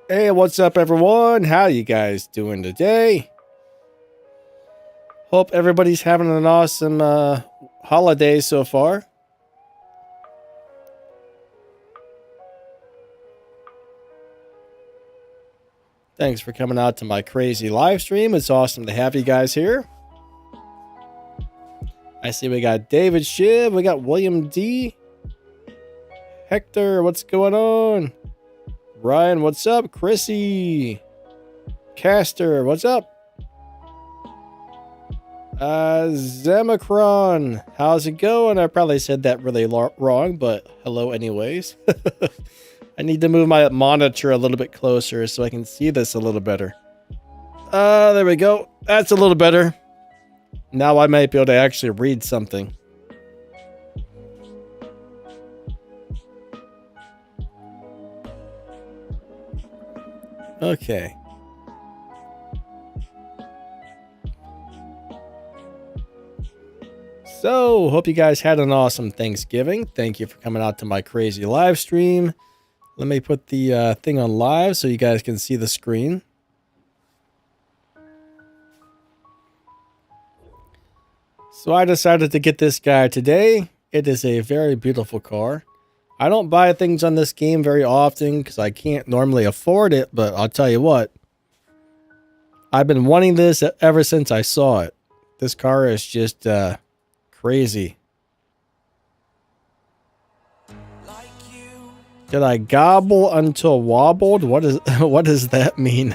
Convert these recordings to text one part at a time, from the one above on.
Hey, what's up, everyone? How you guys doing today? Hope everybody's having an awesome holiday so far. Thanks for coming out to my crazy live stream. It's awesome to have you guys here. I see we got David Shiv, we got William D. Hector, what's going on? Ryan, what's up? Chrissy. Caster, what's up? Zemacron, how's it going? I probably said that really wrong, but hello anyways. I need to move my monitor a little bit closer so I can see this a little better. There we go. That's a little better. Now I might be able to actually read something. Okay. So, hope you guys had an awesome Thanksgiving. Thank you for coming out to my crazy live stream. Let me put the thing on live so you guys can see the screen. So I decided to get this guy today. It is a very beautiful car. I don't buy things on this game very often because I can't normally afford it, but I'll tell you what. I've been wanting this ever since I saw it. This car is just crazy. Did I gobble until wobbled? What does that mean?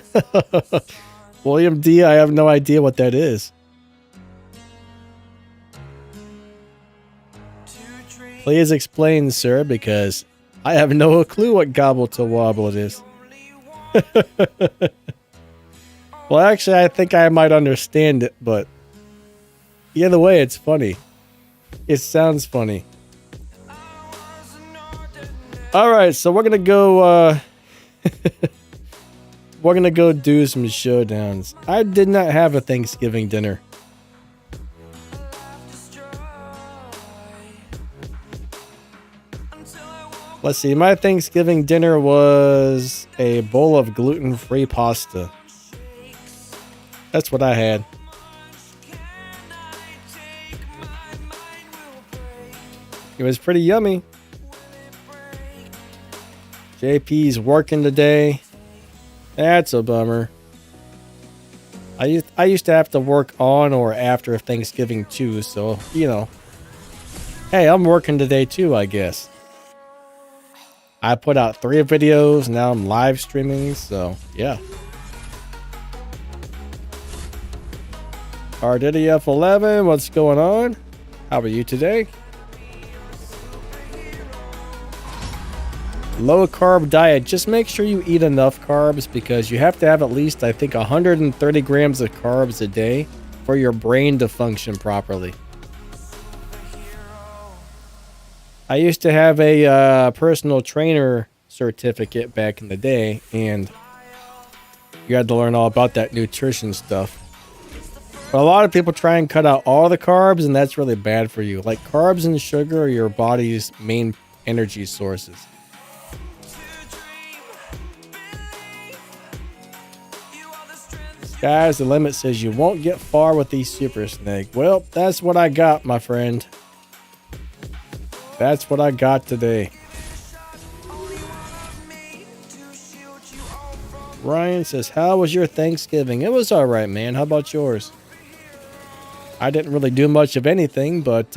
William D, I have no idea what that is. Please explain, sir, because I have no clue what gobble till wobble it is. Well, actually, I think I might understand it, but either way, it's funny. It sounds funny. All right, so we're gonna go. We're gonna go do some showdowns. I did not have a Thanksgiving dinner. Let's see. My Thanksgiving dinner was a bowl of gluten-free pasta. That's what I had. It was pretty yummy. JP's working today. That's a bummer. I used to have to work on or after Thanksgiving too, so, you know. Hey, I'm working today too, I guess. I put out 3 videos, now I'm live streaming, so, yeah. RDDF11, what's going on? How are you today? Low carb diet. Just make sure you eat enough carbs because you have to have at least, I think, 130 grams of carbs a day for your brain to function properly. I used to have a personal trainer certificate back in the day, and you had to learn all about that nutrition stuff. But a lot of people try and cut out all the carbs, and that's really bad for you. Like, carbs and sugar are your body's main energy sources. Guys, the limit says you won't get far with these Super Snake. Well, that's what I got, my friend. That's what I got today. Ryan says, how was your Thanksgiving? It was alright, man. How about yours? I didn't really do much of anything, but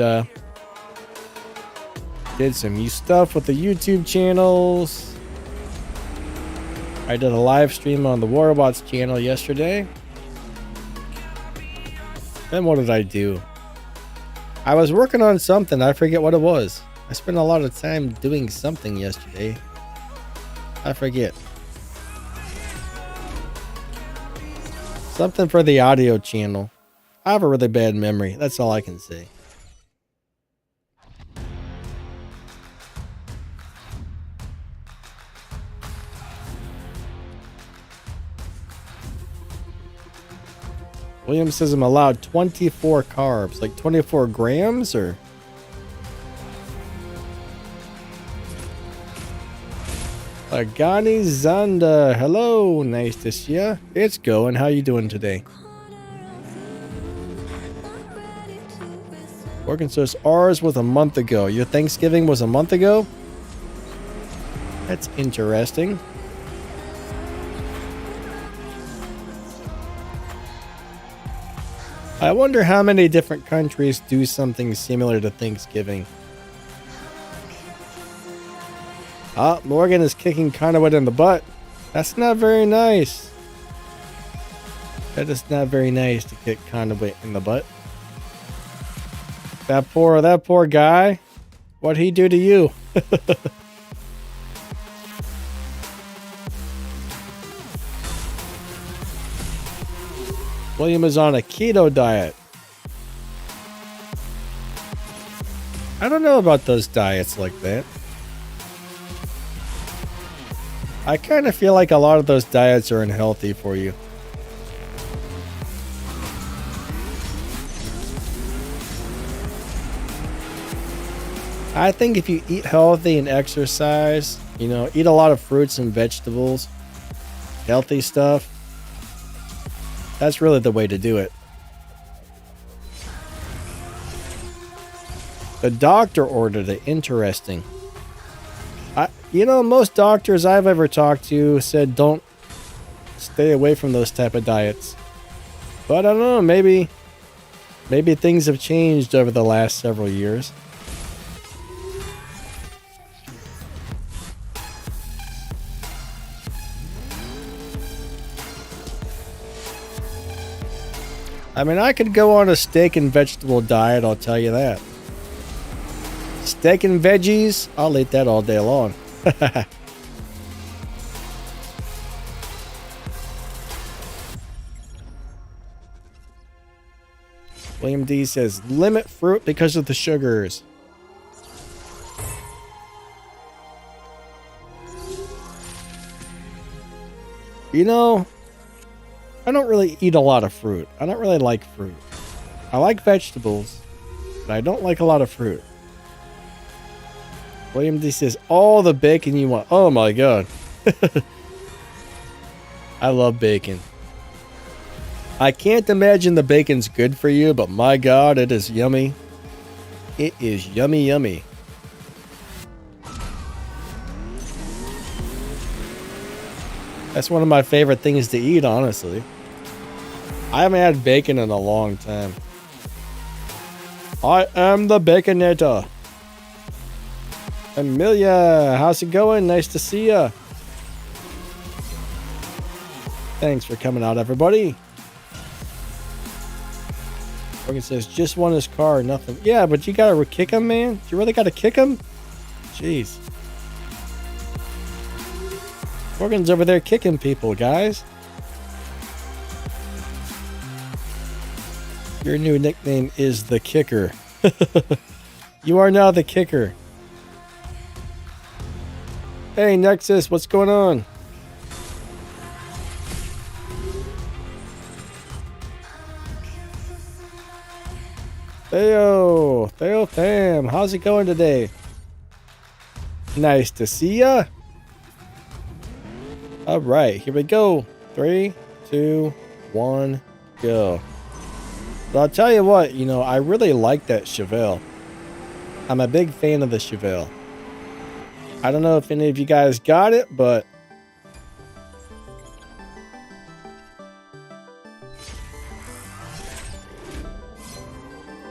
did some new stuff with the YouTube channels. I did a live stream on the Warbots channel yesterday. Then what did I do? I was working on something. I forget what it was. I spent a lot of time doing something yesterday. I forget. Something for the audio channel. I have a really bad memory. That's all I can say. William says I'm allowed 24 carbs. Like 24 grams or... Agani Zanda, hello, nice to see ya. It's going. How you doing today? Working says ours was a month ago. Your Thanksgiving was a month ago? That's interesting. I wonder how many different countries do something similar to Thanksgiving. Ah, Morgan is kicking Conowit in the butt. That's not very nice. That is not very nice to kick Conowit in the butt. That poor guy. What'd he do to you? William is on a keto diet. I don't know about those diets like that. I kind of feel like a lot of those diets are unhealthy for you. I think if you eat healthy and exercise, you know, eat a lot of fruits and vegetables, healthy stuff, that's really the way to do it. The doctor ordered it. Interesting. You know, most doctors I've ever talked to said don't stay away from those type of diets. But I don't know, maybe things have changed over the last several years. I mean, I could go on a steak and vegetable diet, I'll tell you that. Steak and veggies, I'll eat that all day long. William D says, limit fruit because of the sugars. You know, I don't really eat a lot of fruit. I don't really like fruit. I like vegetables, but I don't like a lot of fruit. William D says, all the bacon you want. Oh my god. I love bacon. I can't imagine the bacon's good for you, but my god, it is yummy. It is yummy, yummy. That's one of my favorite things to eat, honestly. I haven't had bacon in a long time. I am the Baconator. Amelia, how's it going? Nice to see ya. Thanks for coming out, everybody. Morgan says, just won his car, nothing. Yeah, but you gotta kick him, man. You really gotta kick him? Jeez. Morgan's over there kicking people, guys. Your new nickname is the Kicker. You are now the Kicker. Hey, Nexus, what's going on? Theo fam, how's it going today? Nice to see ya. All right, here we go. 3, 2, 1, go. But I'll tell you what, you know, I really like that Chevelle. I'm a big fan of the Chevelle. I don't know if any of you guys got it, but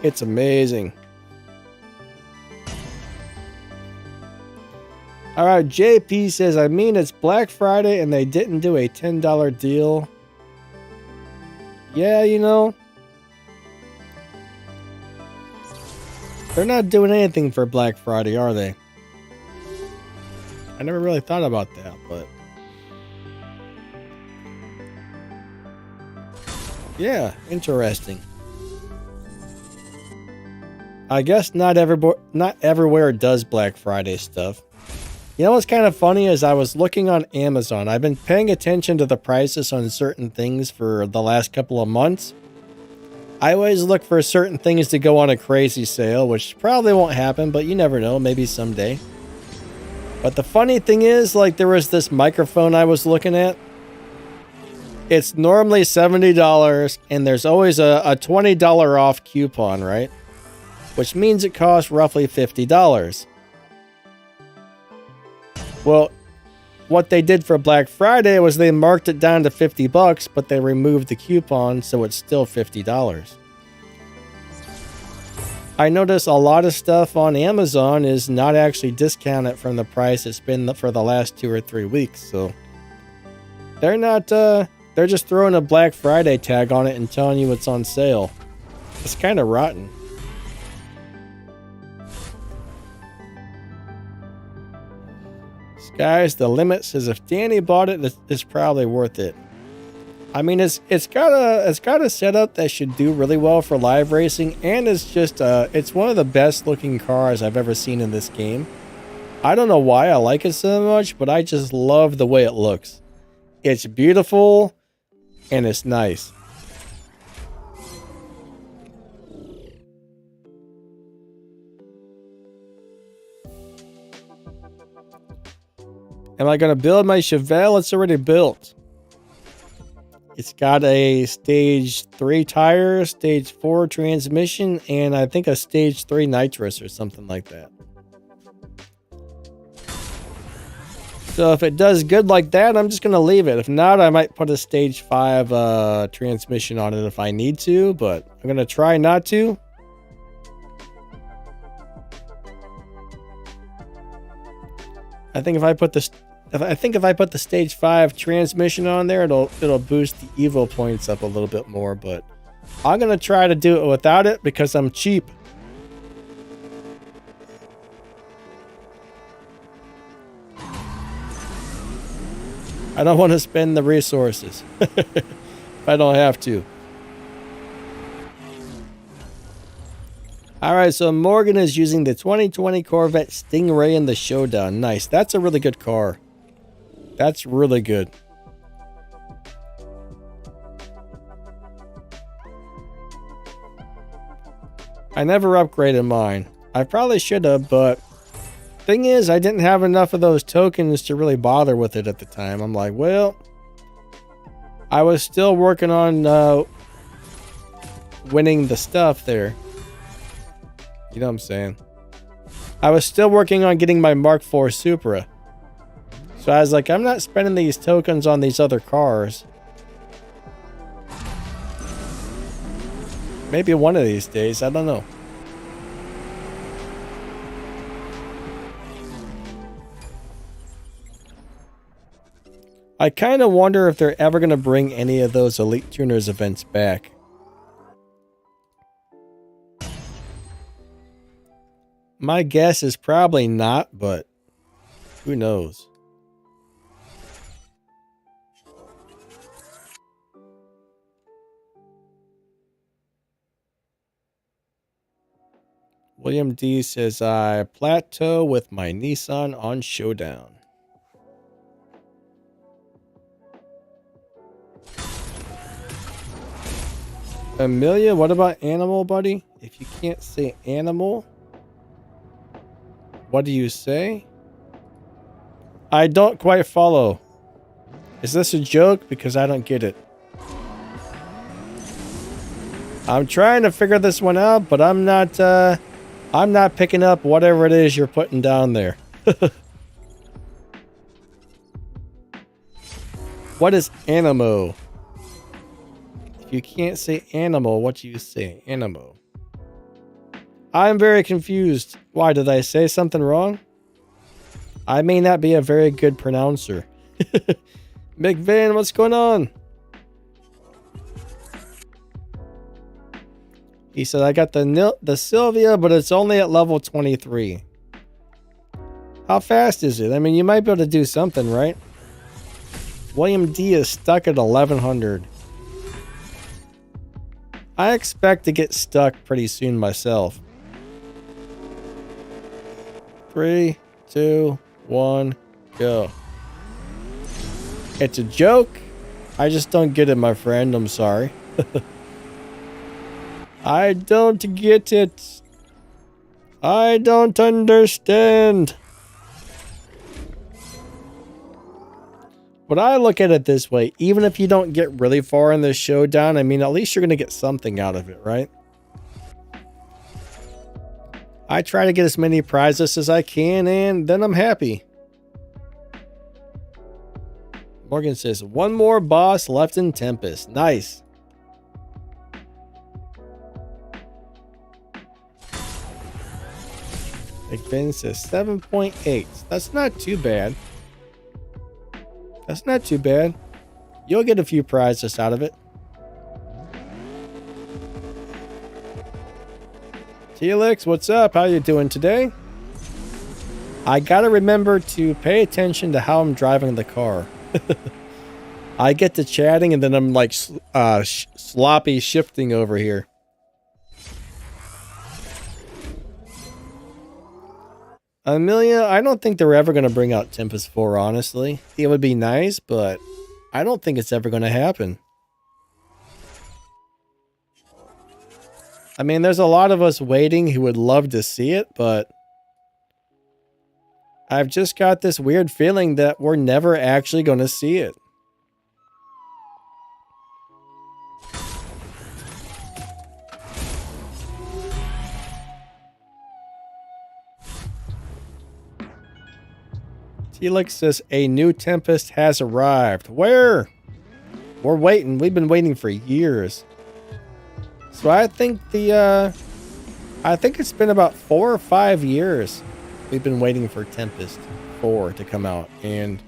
it's amazing. All right, JP says, I mean, it's Black Friday and they didn't do a $10 deal. Yeah, you know, they're not doing anything for Black Friday, are they? I never really thought about that, but yeah, interesting. I guess not everywhere does Black Friday stuff. You know what's kind of funny is I was looking on Amazon. I've been paying attention to the prices on certain things for the last couple of months. I always look for certain things to go on a crazy sale, which probably won't happen, but you never know, maybe someday. But the funny thing is, like, there was this microphone I was looking at. It's normally $70, and there's always a $20 off coupon, right? Which means it costs roughly $50. Well, what they did for Black Friday was they marked it down to $50, but they removed the coupon, so it's still $50. I notice a lot of stuff on Amazon is not actually discounted from the price it's been for the last 2 or 3 weeks, so they're not, they're just throwing a Black Friday tag on it and telling you it's on sale. It's kind of rotten. Sky's the limit says if Danny bought it, it's probably worth it. I mean, it's got a setup that should do really well for live racing, and it's just it's one of the best looking cars I've ever seen in this game. I don't know why I like it so much, but I just love the way it looks. It's beautiful and it's nice. Am I going to build my Chevelle? It's already built. It's got a stage 3 tire, stage 4 transmission, and I think a stage 3 nitrous or something like that. So if it does good like that, I'm just going to leave it. If not, I might put a stage 5 transmission on it if I need to, but I'm going to try not to. I think if I put the stage 5 transmission on there, it'll boost the Evo points up a little bit more, but I'm going to try to do it without it because I'm cheap. I don't want to spend the resources if I don't have to. Alright, so Morgan is using the 2020 Corvette Stingray in the Showdown. Nice. That's a really good car. That's really good. I never upgraded mine. I probably should have, but thing is, I didn't have enough of those tokens to really bother with it at the time. I'm like, well, I was still working on winning the stuff there. You know what I'm saying? I was still working on getting my Mark IV Supra. So I was like, I'm not spending these tokens on these other cars. Maybe one of these days, I don't know. I kind of wonder if they're ever going to bring any of those Elite Tuners events back. My guess is probably not, but who knows? William D says, I plateau with my Nissan on Showdown. Amelia, what about animal, buddy? If you can't say animal, what do you say? I don't quite follow. Is this a joke? Because I don't get it. I'm trying to figure this one out, but I'm not picking up whatever it is you're putting down there. What is animo? If you can't say animal, what do you say? Animo. I'm very confused. Why, did I say something wrong? I may not be a very good pronouncer. McVan, what's going on? He said, I got the Sylvia, but it's only at level 23. How fast is it? I mean, you might be able to do something, right? William D is stuck at 1100. I expect to get stuck pretty soon myself. 3, 2, 1, go. It's a joke. I just don't get it, my friend. I'm sorry. I don't get it. I don't understand. But I look at it this way, even if you don't get really far in the showdown, I mean, at least you're going to get something out of it, right? I try to get as many prizes as I can, and then I'm happy. Morgan says, one more boss left in Tempest. Nice. Big Ben says 7.8. That's not too bad. That's not too bad. You'll get a few prizes out of it. Telix, what's up? How you doing today? I gotta remember to pay attention to how I'm driving the car. I get to chatting and then I'm like sloppy shifting over here. Amelia, I don't think they're ever going to bring out Tempest 4, honestly. It would be nice, but I don't think it's ever going to happen. I mean, there's a lot of us waiting who would love to see it, but I've just got this weird feeling that we're never actually going to see it. Telix says a new Tempest has arrived. Where? We're waiting. We've been waiting for years. So I think it's been about 4 or 5 years we've been waiting for Tempest 4 to come out, and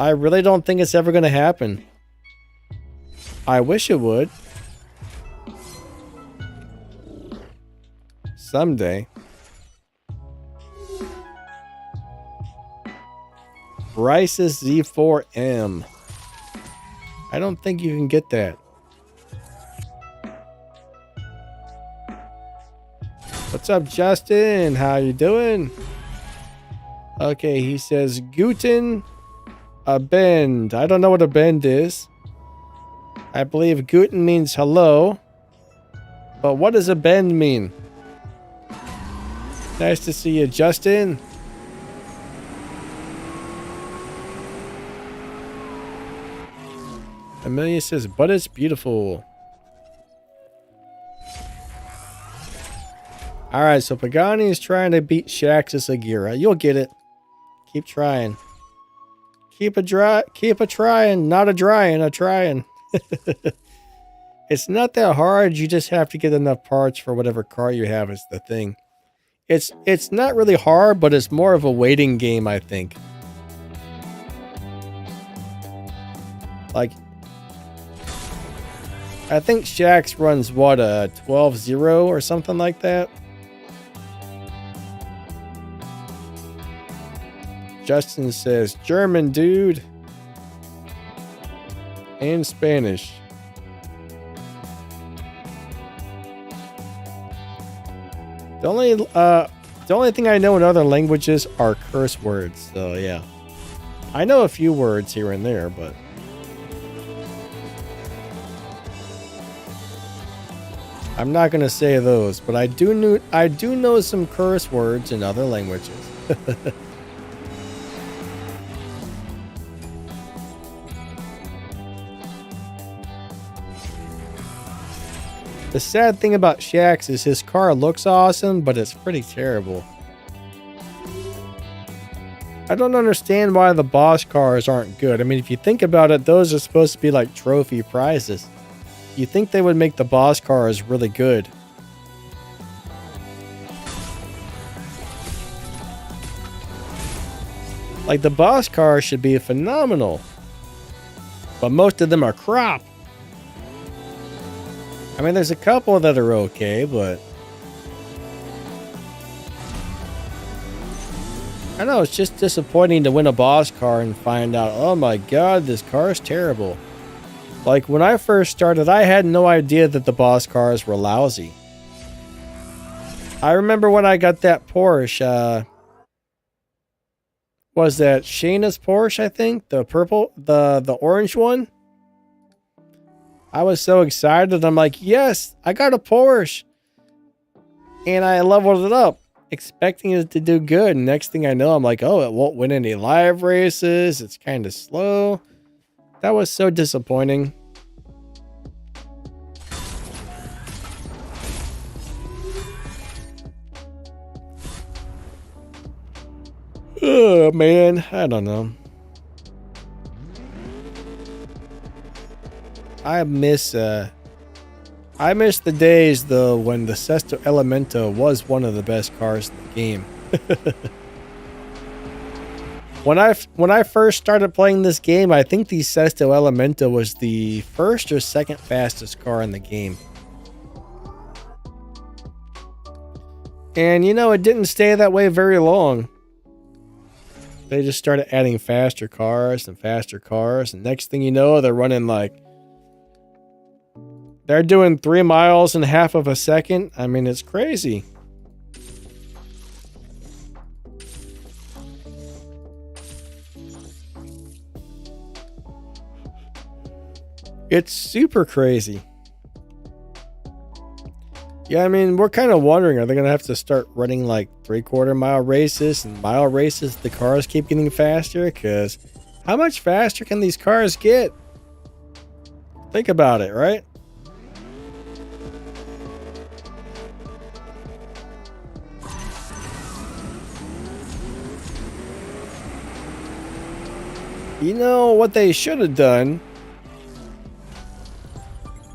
I really don't think it's ever going to happen. I wish it would. Someday. Bryce's Z4M. I don't think you can get that. What's up, Justin? How you doing? Okay, he says Guten a bend. I don't know what a bend is. I believe Guten means hello. But what does a bend mean? Nice to see you, Justin. Amelia says, but it's beautiful. Alright, so Pagani is trying to beat Shax's Agira. You'll get it. Keep trying. Keep a trying, not a drying, a trying. It's not that hard, you just have to get enough parts for whatever car you have is the thing. It's not really hard, but it's more of a waiting game, I think. Like, I think Shax runs, what, a 12-0 or something like that? Justin says, German, dude. And Spanish. The only thing I know in other languages are curse words, so yeah. I know a few words here and there, but... I'm not going to say those, but I do know some curse words in other languages. The sad thing about Shax is his car looks awesome, but it's pretty terrible. I don't understand why the boss cars aren't good. I mean, if you think about it, those are supposed to be like trophy prizes. You think they would make the boss cars really good. Like, the boss cars should be phenomenal. But most of them are crap. I mean, there's a couple that are okay, but... I know, it's just disappointing to win a boss car and find out, oh my god, this car is terrible. Like, when I first started, I had no idea that the boss cars were lousy. I remember when I got that Porsche, was that Shayna's Porsche, I think? The purple, the orange one? I was so excited. I'm like, yes, I got a Porsche. And I leveled it up. expecting it to do good. And next thing I know, I'm like, oh, it won't win any live races. It's kind of slow. That was so disappointing. Oh, man. I don't know. I miss the days though when the Sesto Elemento was one of the best cars in the game. When I first started playing this game, I think the Sesto Elemento was the first or second fastest car in the game. And you know, it didn't stay that way very long. They just started adding faster cars, and next thing you know, they're running like they're doing 3 miles in half of a second. I mean, it's crazy. It's super crazy. Yeah, I mean, we're kind of wondering, are they going to have to start running like 3/4 mile races and mile races? The cars keep getting faster, because how much faster can these cars get? Think about it, right? You know what they should have done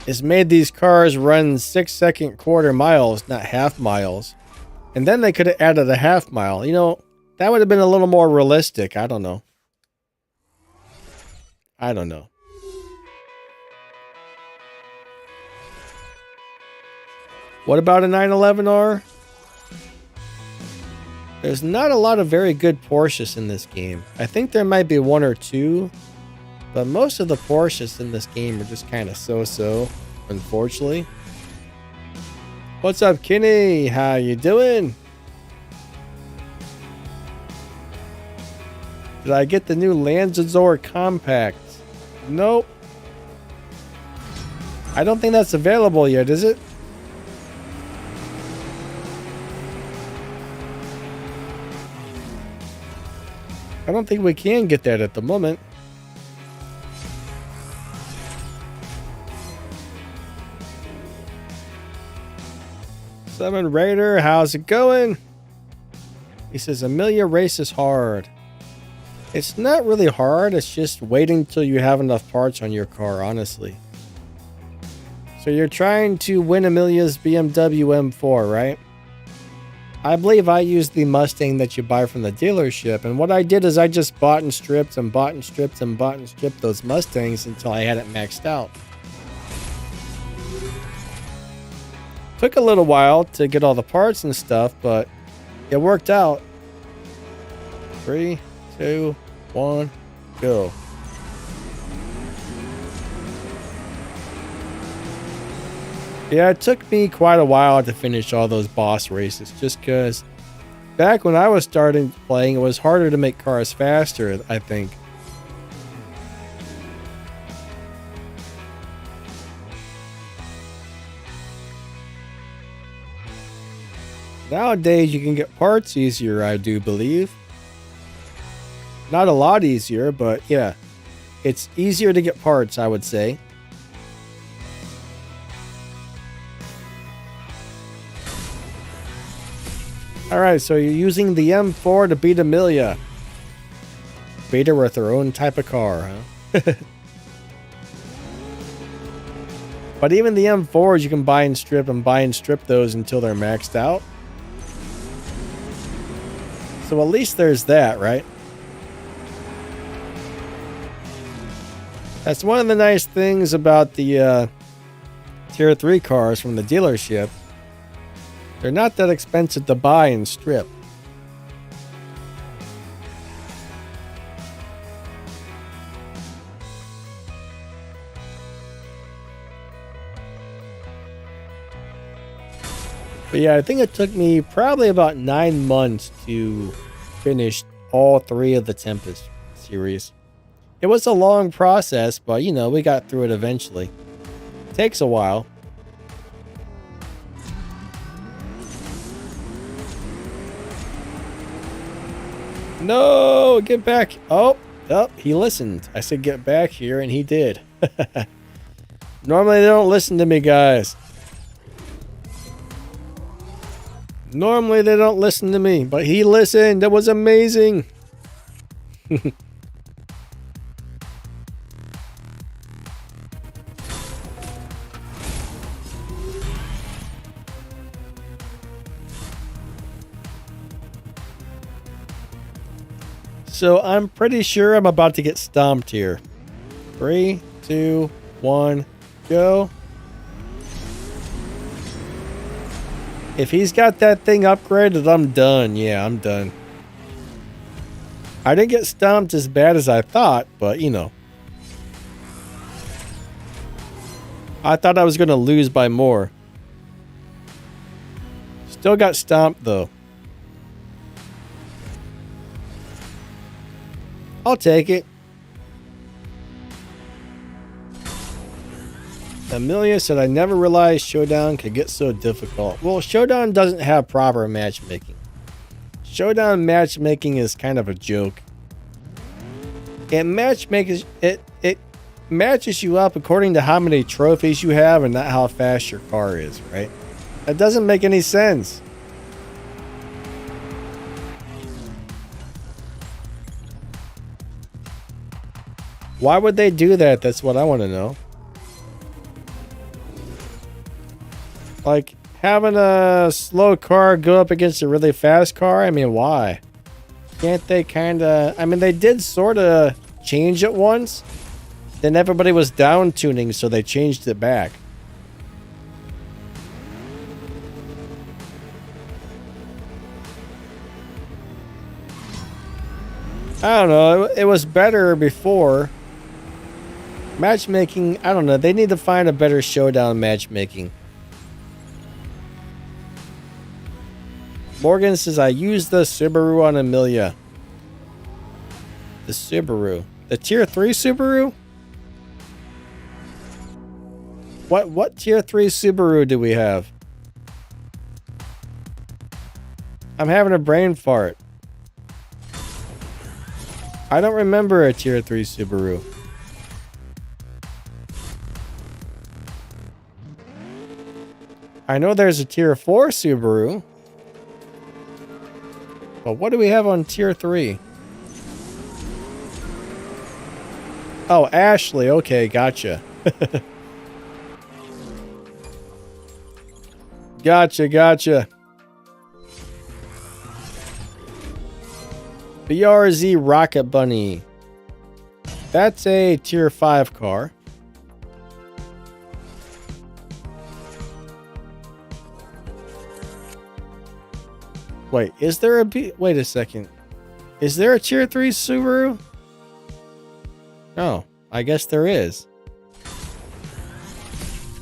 is made these cars run 6-second quarter miles, not half miles. And then they could have added a half mile. You know, that would have been a little more realistic. I don't know. What about a 911R? There's not a lot of very good Porsches in this game. I think there might be 1 or 2, but most of the Porsches in this game are just kind of so-so, unfortunately. What's up, Kenny? How you doing? Did I get the new Lanzazor Compact? Nope. I don't think that's available yet, is it? I don't think we can get that at the moment. Summon Raider, how's it going? He says Amelia races hard. It's not really hard, it's just waiting till you have enough parts on your car, honestly. So you're trying to win Amelia's BMW M4, right? I believe I used the Mustang that you buy from the dealership, and what I did is I just bought and stripped and bought and stripped and bought and stripped those Mustangs until I had it maxed out. Took a little while to get all the parts and stuff, but it worked out. 3, 2, 1, go. Yeah, it took me quite a while to finish all those boss races, just because back when I was starting playing, it was harder to make cars faster, I think. Nowadays, you can get parts easier, I do believe. Not a lot easier, but yeah, it's easier to get parts, I would say. Alright, so you're using the M4 to beat Amelia. Beat her with her own type of car, huh? But even the M4s you can buy and strip those until they're maxed out. So at least there's that, right? That's one of the nice things about the Tier 3 cars from the dealership. They're not that expensive to buy and strip. But yeah, I think it took me probably about 9 months to finish all 3 of the Tempest series. It was a long process, but you know, we got through it eventually. It takes a while. No, get back. Oh, he listened. I said get back here, and he did. Normally, they don't listen to me, guys. Normally, they don't listen to me, but he listened. That was amazing. So I'm pretty sure I'm about to get stomped here. 3, 2, 1, go. If he's got that thing upgraded, I'm done. Yeah, I'm done. I didn't get stomped as bad as I thought, but you know. I thought I was going to lose by more. Still got stomped though. I'll take it. Amelia said, I never realized Showdown could get so difficult. Well, Showdown doesn't have proper matchmaking. Showdown matchmaking is kind of a joke. It matches you up according to how many trophies you have and not how fast your car is, right? That doesn't make any sense. Why would they do that? That's what I want to know. Like, having a slow car go up against a really fast car? I mean, why? Can't they kind of... I mean, they did sort of change it once. Then everybody was down tuning, so they changed it back. I don't know. It was better before. Matchmaking, I don't know. They need to find a better Showdown matchmaking. Morgan says, I used the Subaru on Amelia. The Subaru. The Tier 3 Subaru? What Tier 3 Subaru do we have? I'm having a brain fart. I don't remember a Tier 3 Subaru. I know there's a Tier 4 Subaru. But what do we have on Tier 3? Oh, Ashley. Okay, gotcha. Gotcha. BRZ Rocket Bunny. That's a Tier 5 car. Wait, is there a wait a second. Is there a Tier 3 Subaru? Oh, I guess there is.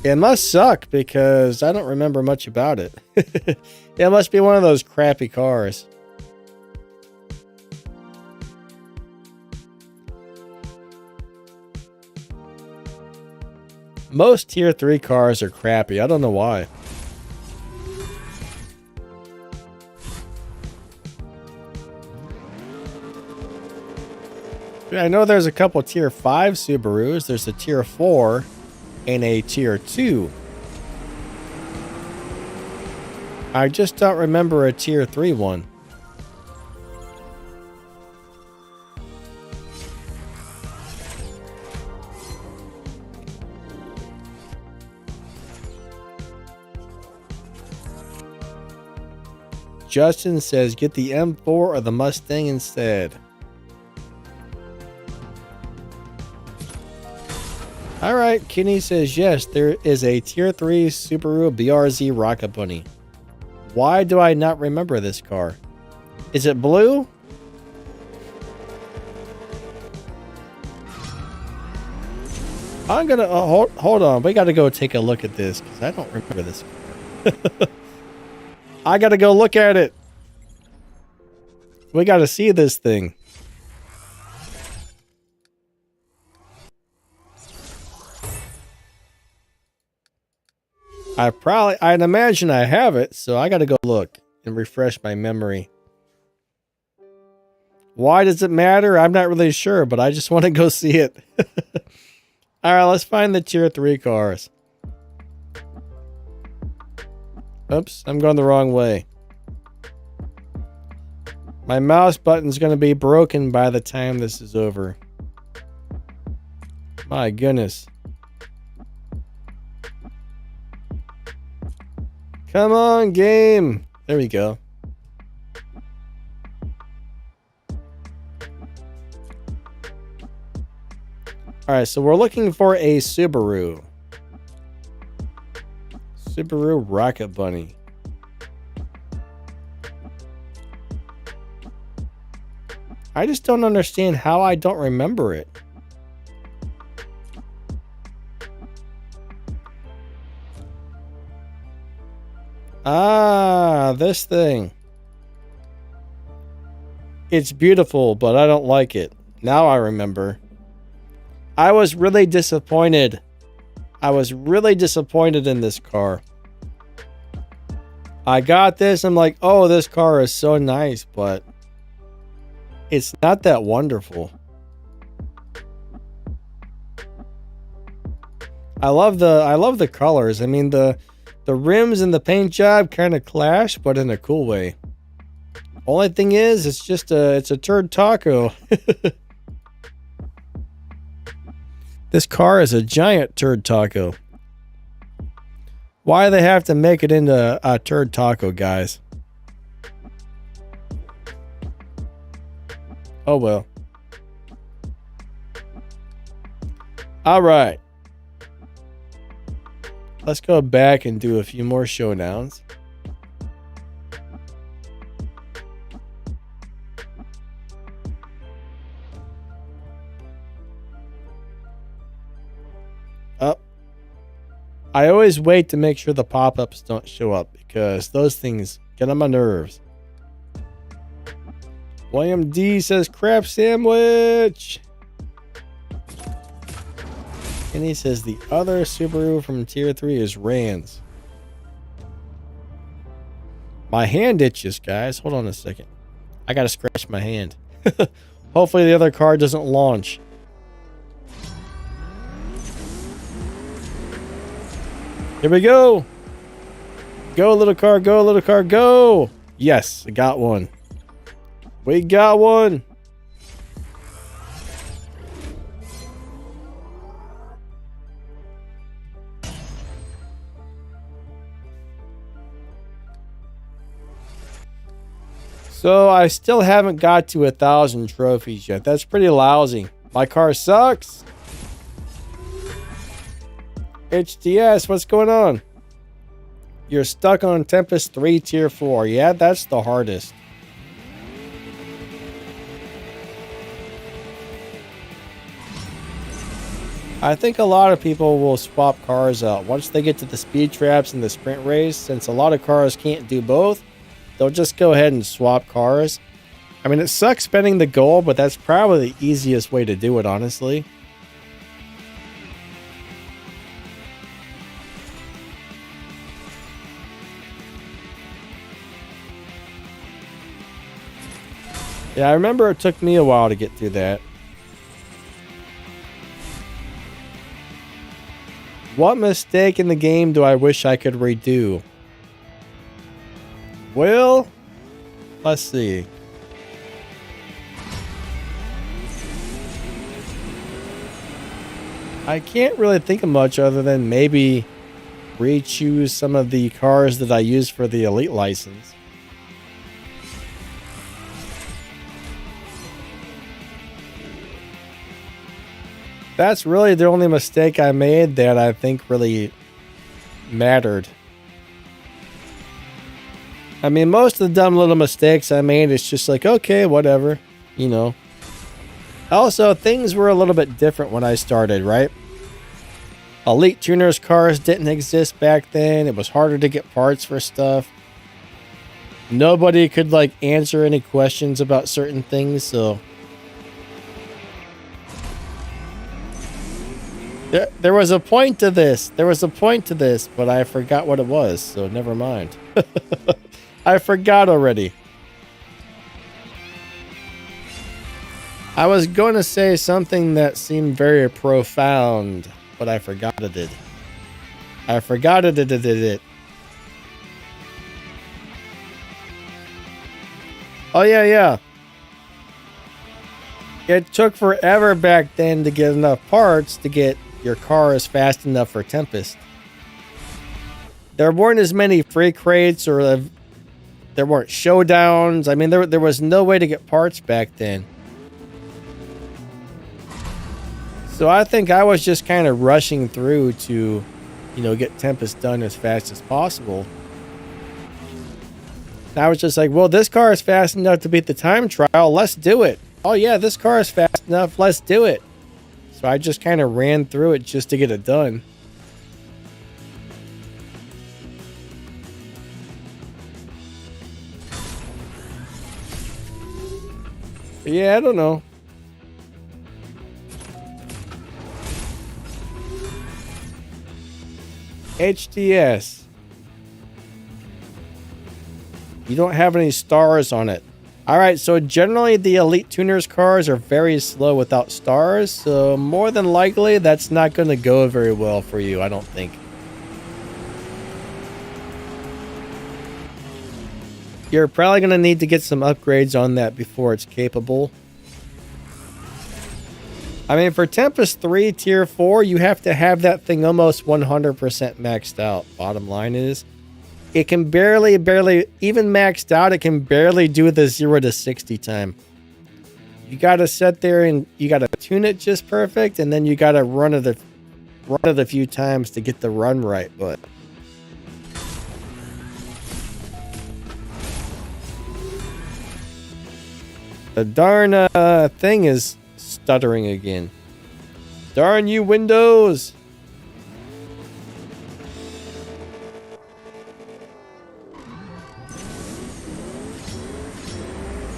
It must suck because I don't remember much about it. It must be one of those crappy cars. Most Tier 3 cars are crappy. I don't know why. I know there's a couple Tier 5 Subarus. There's a Tier 4 and a Tier 2. I just don't remember a Tier 3 one. Justin says, get the M4 or the Mustang instead. Alright, Kenny says, yes, there is a Tier 3 Subaru BRZ Rocket Bunny. Why do I not remember this car? Is it blue? I'm gonna... hold on, we gotta go take a look at this, because I don't remember this car. I gotta go look at it. We gotta see this thing. I'd imagine I have it, so I gotta go look and refresh my memory. Why does it matter? I'm not really sure, but I just want to go see it. All right, let's find the tier 3 cars. Oops, I'm going the wrong way. My mouse button's going to be broken by the time this is over. My goodness. Come on, game. There we go. Alright, so we're looking for a Subaru. Subaru Rocket Bunny. I just don't understand how I don't remember it. Ah, this thing. It's beautiful, but I don't like it. Now I remember. I was really disappointed. I was really disappointed in this car. I got this. I'm like, oh, this car is so nice, but it's not that wonderful. I love the colors. I mean, the rims and the paint job kind of clash, but in a cool way. Only thing is, it's a turd taco. This car is a giant turd taco. Why do they have to make it into a turd taco, guys? Oh well. All right. Let's go back and do a few more showdowns. Up. I always wait to make sure the pop-ups don't show up because those things get on my nerves. William D says crab sandwich. And he says the other Subaru from tier 3 is Rans. My hand itches, guys. Hold on a second. I gotta scratch my hand. Hopefully the other car doesn't launch. Here we go. Go, little car. Go, little car. Go. Yes, I got one. We got one. So I still haven't got to 1,000 trophies yet. That's pretty lousy. My car sucks. HTS, what's going on? You're stuck on Tempest 3 tier 4. Yeah, that's the hardest. I think a lot of people will swap cars out once they get to the speed traps and the sprint race. Since a lot of cars can't do both, they'll just go ahead and swap cars. I mean, it sucks spending the gold, but that's probably the easiest way to do it, honestly. Yeah, I remember it took me a while to get through that. What mistake in the game do I wish I could redo? Well, let's see. I can't really think of much other than maybe re-choose some of the cars that I use for the elite license. That's really the only mistake I made that I think really mattered. I mean, most of the dumb little mistakes I made, it's just like, okay, whatever, you know. Also, things were a little bit different when I started, right? Elite tuners cars didn't exist back then. It was harder to get parts for stuff. Nobody could, like, answer any questions about certain things, so... There was a point to this. There was a point to this, but I forgot what it was, so never mind. I forgot already. I was going to say something that seemed very profound, but I forgot it. I forgot it. Oh, yeah. It took forever back then to get enough parts to get your cars fast enough for Tempest. There weren't as many free crates, or there weren't showdowns. I mean, there was no way to get parts back then. So I think I was just kind of rushing through to, get Tempest done as fast as possible. And I was just like, well, this car is fast enough to beat the time trial. Let's do it. Oh, yeah, this car is fast enough. Let's do it. So I just kind of ran through it just to get it done. But yeah, I don't know. HTS. You don't have any stars on it. Alright, so generally the Elite Tuners cars are very slow without stars, so more than likely that's not going to go very well for you, I don't think. You're probably going to need to get some upgrades on that before it's capable. I mean, for Tempest 3 Tier 4, you have to have that thing almost 100% maxed out. Bottom line is, it can barely, even maxed out, it can barely do the 0 to 60 time. You got to sit there and you got to tune it just perfect, and then you got to run it a few times to get the run right, but... The darn thing is stuttering again. Darn you, Windows!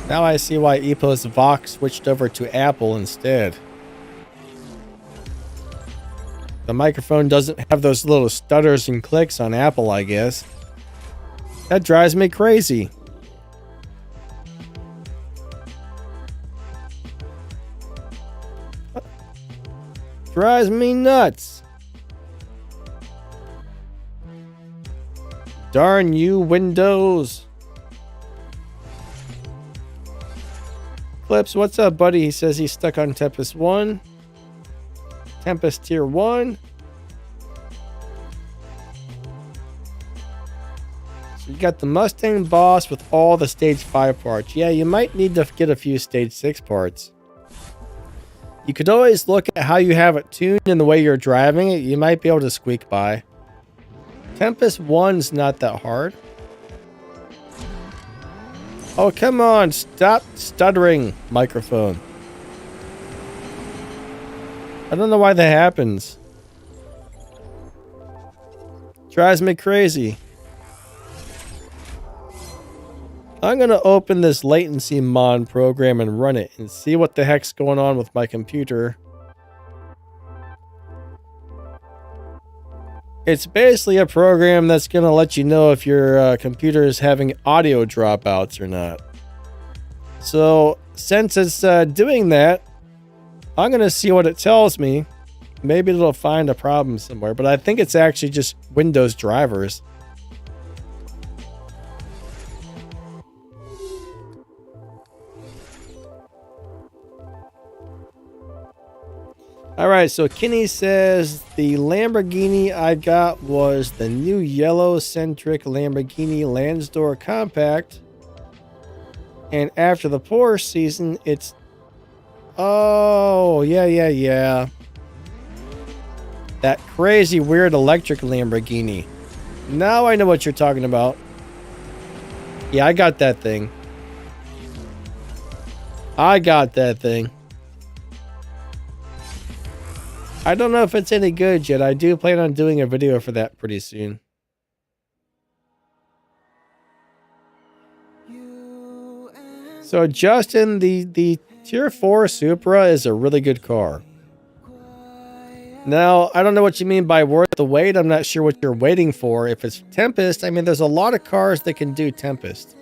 Now I see why Epos Vox switched over to Apple instead. The microphone doesn't have those little stutters and clicks on Apple, I guess. That drives me crazy. Drives me nuts. Darn you, Windows. Clips, what's up, buddy? He says he's stuck on Tempest 1. Tempest Tier 1. So you got the Mustang Boss with all the Stage 5 parts. Yeah, you might need to get a few Stage 6 parts. You could always look at how you have it tuned and the way you're driving it. You might be able to squeak by. Tempest 1's not that hard. Oh, come on. Stop stuttering, microphone. I don't know why that happens. Drives me crazy. I'm going to open this latency mod program and run it and see what the heck's going on with my computer. It's basically a program that's going to let you know if your computer is having audio dropouts or not. So, since it's doing that, I'm going to see what it tells me. Maybe it'll find a problem somewhere, but I think it's actually just Windows drivers. Alright, so Kenny says the Lamborghini I got was the new yellow-centric Lamborghini Landstor Compact. And after the Porsche season, it's... Oh, yeah. That crazy, weird electric Lamborghini. Now I know what you're talking about. Yeah, I got that thing. I don't know if it's any good yet. I do plan on doing a video for that pretty soon. So Justin, the Tier 4 Supra is a really good car. Now, I don't know what you mean by worth the wait. I'm not sure what you're waiting for. If it's Tempest, I mean, there's a lot of cars that can do Tempest.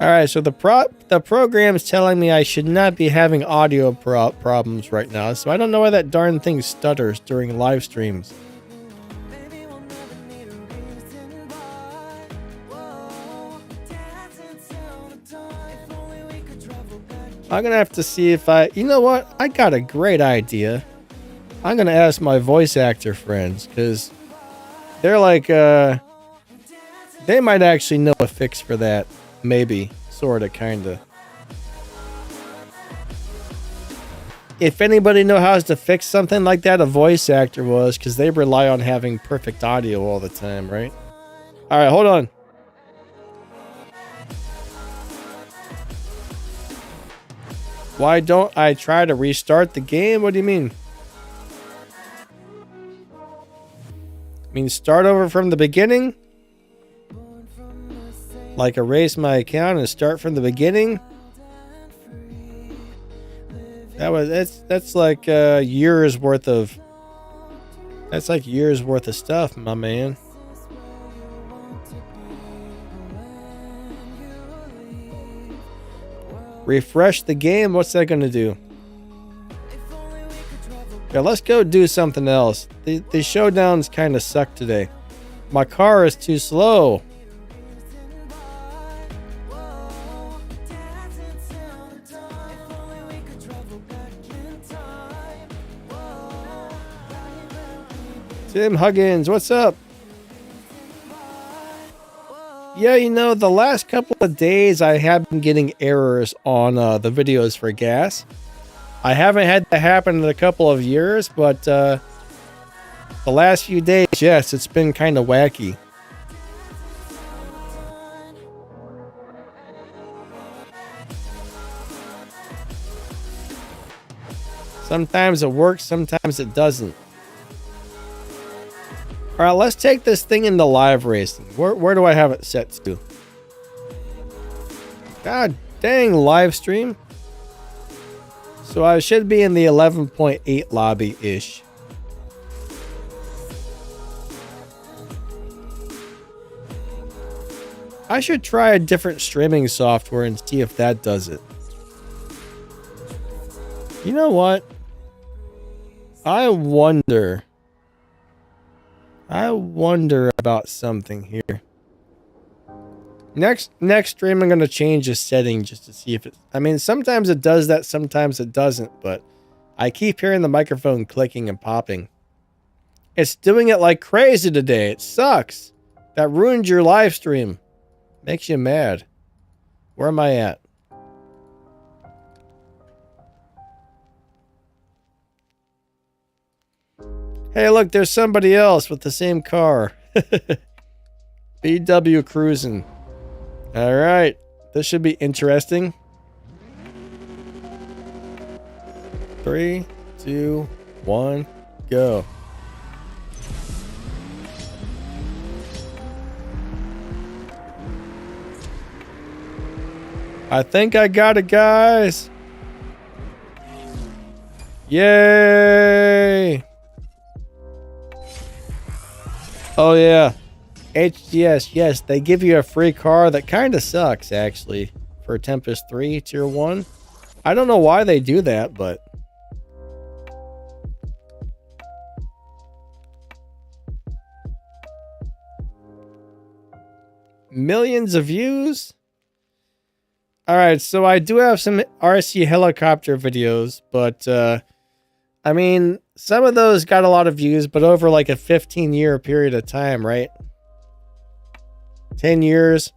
Alright, so the program's telling me I should not be having audio problems right now, so I don't know why that darn thing stutters during live streams. I'm gonna have to see if you know what? I got a great idea. I'm gonna ask my voice actor friends, because they're like, they might actually know a fix for that. Maybe. Sorta, kinda. If anybody knows how to fix something like that, a voice actor was, because they rely on having perfect audio all the time, right? Alright, hold on. Why don't I try to restart the game? What do you mean? I mean, start over from the beginning? Like erase my account and start from the beginning? That's like years worth of... That's like years worth of stuff, my man. Refresh the game? What's that gonna do? Yeah, let's go do something else. The showdowns kind of suck today. My car is too slow. Tim Huggins, what's up? Yeah, you know, the last couple of days I have been getting errors on the videos for gas. I haven't had that happen in a couple of years, but the last few days, yes, it's been kind of wacky. Sometimes it works, sometimes it doesn't. Alright, let's take this thing into live racing. Where do I have it set to? God dang, live stream. So I should be in the 11.8 lobby-ish. I should try a different streaming software and see if that does it. You know what? I wonder about something here. Next stream, I'm going to change a setting just to see if it... I mean, sometimes it does that, sometimes it doesn't, but I keep hearing the microphone clicking and popping. It's doing it like crazy today. It sucks. That ruined your live stream. Makes you mad. Where am I at? Hey, look, there's somebody else with the same car. BW cruising. All right, this should be interesting. 3, 2, 1, go. I think I got it, guys. Yay! Oh yeah, HDS, yes, they give you a free car that kind of sucks, actually, for Tempest 3 Tier 1. I don't know why they do that, but... Millions of views? Alright, so I do have some RC helicopter videos, but, I mean, some of those got a lot of views, but over like a 15-year period of time, right? 10 years.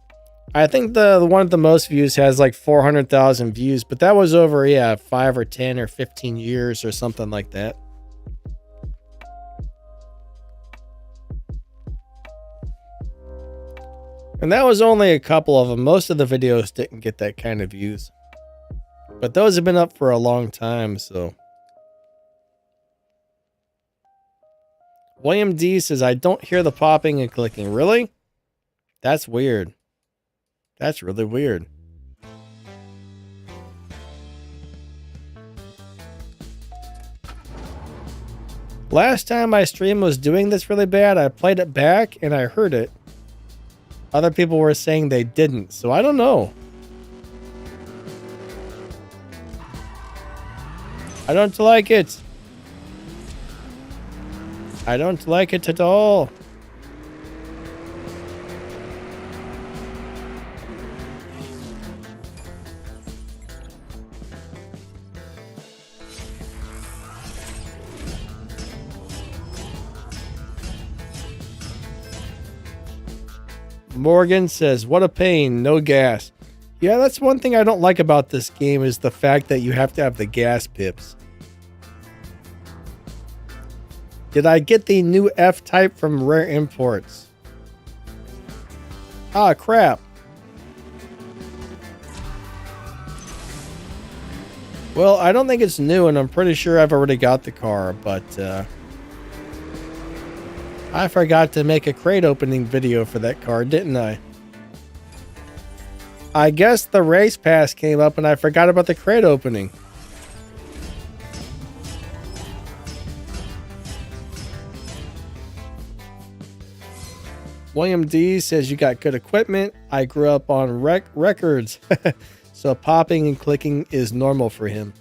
I think the one with the most views has like 400,000 views, but that was over, yeah, 5 or 10 or 15 years or something like that. And that was only a couple of them. Most of the videos didn't get that kind of views. But those have been up for a long time, so... William D says, I don't hear the popping and clicking. Really? That's weird. That's really weird. Last time my stream was doing this really bad, I played it back and I heard it. Other people were saying they didn't, so I don't know. I don't like it. I don't like it at all. Morgan says, what a pain, no gas. Yeah, that's one thing I don't like about this game is the fact that you have to have the gas pips. Did I get the new F-Type from Rare Imports? Ah, crap. Well, I don't think it's new, and I'm pretty sure I've already got the car, but I forgot to make a crate opening video for that car, didn't I? I guess the race pass came up and I forgot about the crate opening. William D says you got good equipment. I grew up on records, so popping and clicking is normal for him.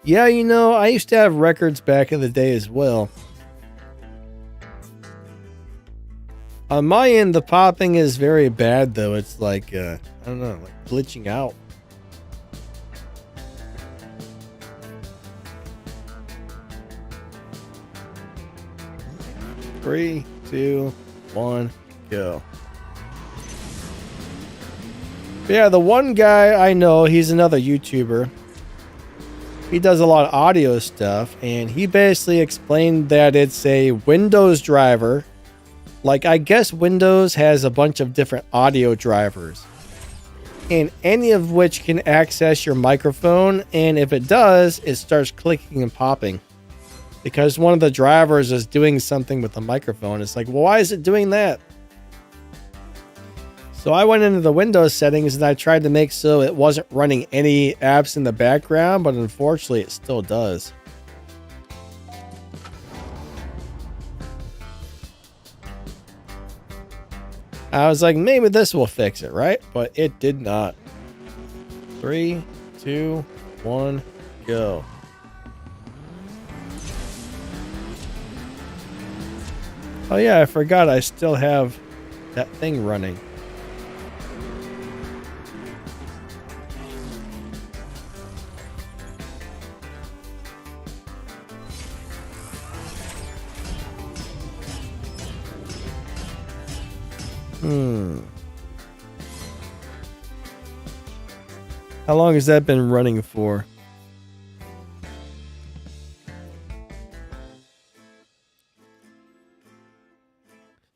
Yeah, you know, I used to have records back in the day as well. On my end, the popping is very bad, though. It's like, I don't know, like glitching out. Three, two, one, go. But yeah, the one guy I know, he's another YouTuber. He does a lot of audio stuff, and he basically explained that it's a Windows driver. Like, I guess Windows has a bunch of different audio drivers, and any of which can access your microphone, and if it does, it starts clicking and popping. Because one of the drivers is doing something with the microphone. It's like, well, why is it doing that? So I went into the Windows settings and I tried to make so it wasn't running any apps in the background, but unfortunately it still does. I was like, maybe this will fix it, right? But it did not. 3, 2, 1, go. Oh yeah, I forgot I still have that thing running. How long has that been running for?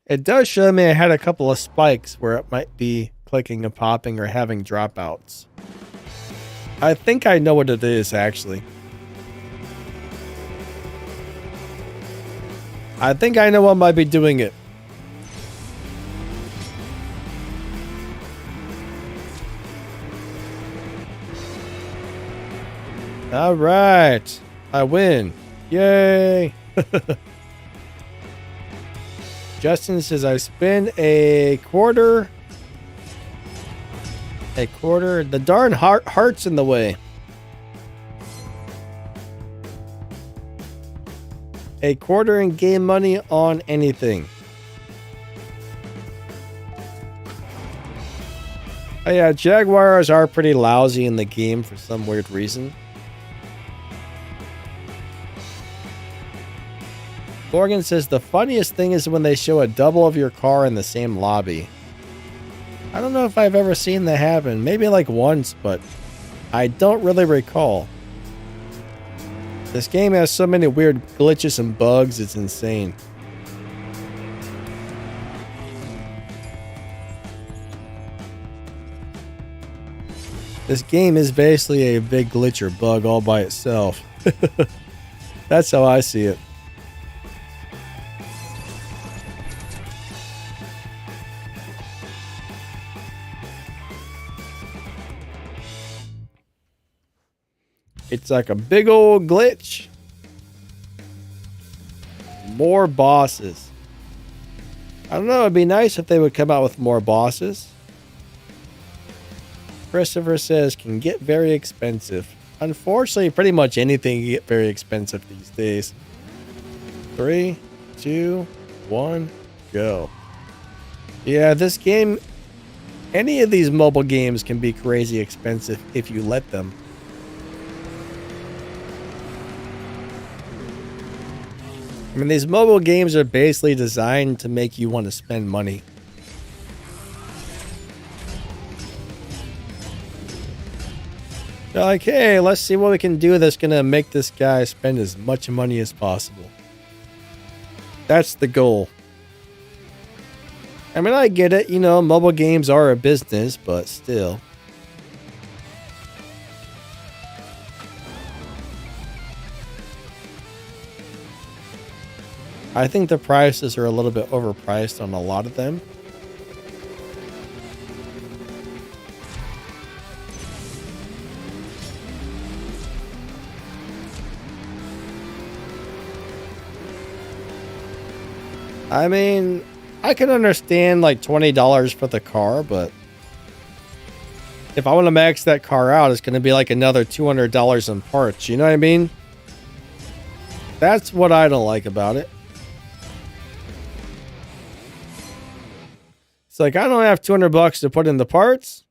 It does show me I had a couple of spikes where it might be clicking and popping or having dropouts. I think I know what it is, actually. I think I know what might be doing it. All right, I win. Yay. Justin says I spend a quarter. The darn heart's in the way. A quarter in game money on anything. Oh yeah, Jaguars are pretty lousy in the game for some weird reason. Morgan says the funniest thing is when they show a double of your car in the same lobby. I don't know if I've ever seen that happen. Maybe like once, but I don't really recall. This game has so many weird glitches and bugs, it's insane. This game is basically a big glitch or bug all by itself. That's how I see it. It's like a big old glitch. More bosses. I don't know, it'd be nice if they would come out with more bosses. Christopher says can get very expensive. Unfortunately, pretty much anything can get very expensive these days. 3, 2, 1, go. Yeah, this game, any of these mobile games can be crazy expensive if you let them. I mean, these mobile games are basically designed to make you want to spend money. They're like, hey, let's see what we can do that's going to make this guy spend as much money as possible. That's the goal. I mean, I get it. You know, mobile games are a business, but still. I think the prices are a little bit overpriced on a lot of them. I mean, I can understand like $20 for the car, but if I want to max that car out, it's going to be like another $200 in parts. You know what I mean? That's what I don't like about it. It's like, I don't have $200 to put in the parts.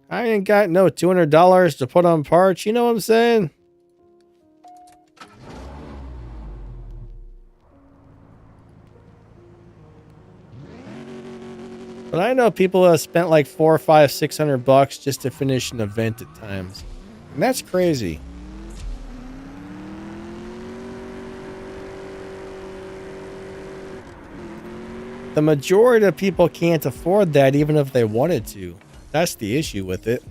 I ain't got no $200 to put on parts. You know what I'm saying? But I know people have spent like $400, $500, $600 just to finish an event at times. And that's crazy. The majority of people can't afford that even if they wanted to. That's the issue with it.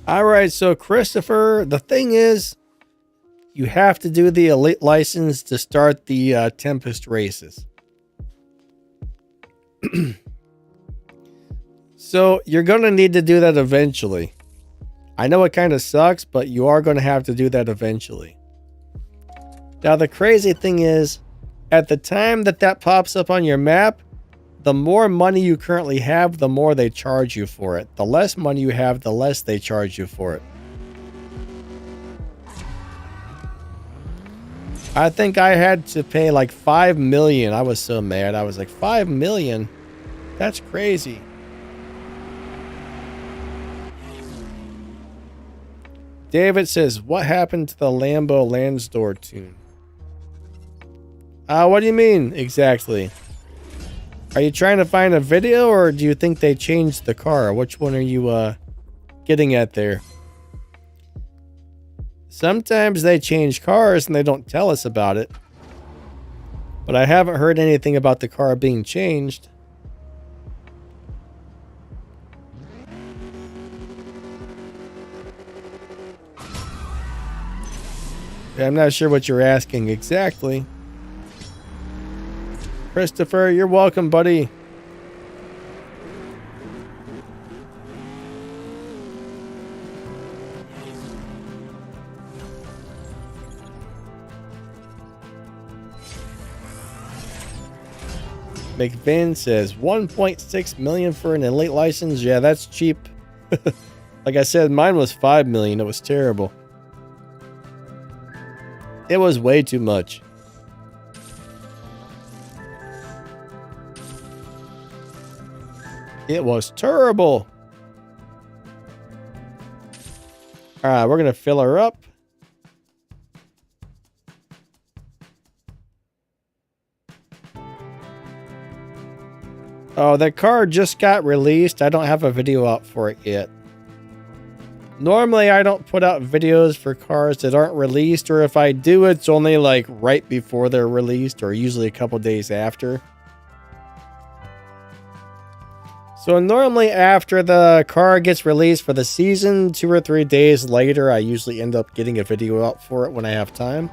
All right, so Christopher, the thing is, you have to do the elite license to start the Tempest races. So you're going to need to do that eventually. I know it kind of sucks, but you are going to have to do that eventually. Now, the crazy thing is, at the time that that pops up on your map, the more money you currently have, the more they charge you for it. The less money you have, the less they charge you for it. I think I had to pay like 5 million. I was so mad. I was like, 5 million? That's crazy. David says, what happened to the Lambo Landstor tune? What do you mean exactly? Are you trying to find a video, or do you think they changed the car? Which one are you getting at there? Sometimes they change cars and they don't tell us about it. But I haven't heard anything about the car being changed. I'm not sure what you're asking exactly. Christopher, you're welcome, buddy. McVin says 1.6 million for an elite license. Yeah, that's cheap. Like I said, mine was 5 million. It was terrible. It was way too much. It was terrible. All right, we're going to fill her up. Oh, the car just got released. I don't have a video out for it yet. Normally, I don't put out videos for cars that aren't released, or if I do, it's only like right before they're released, or usually a couple days after. So normally after the car gets released for the season, 2 or 3 days later, I usually end up getting a video out for it when I have time.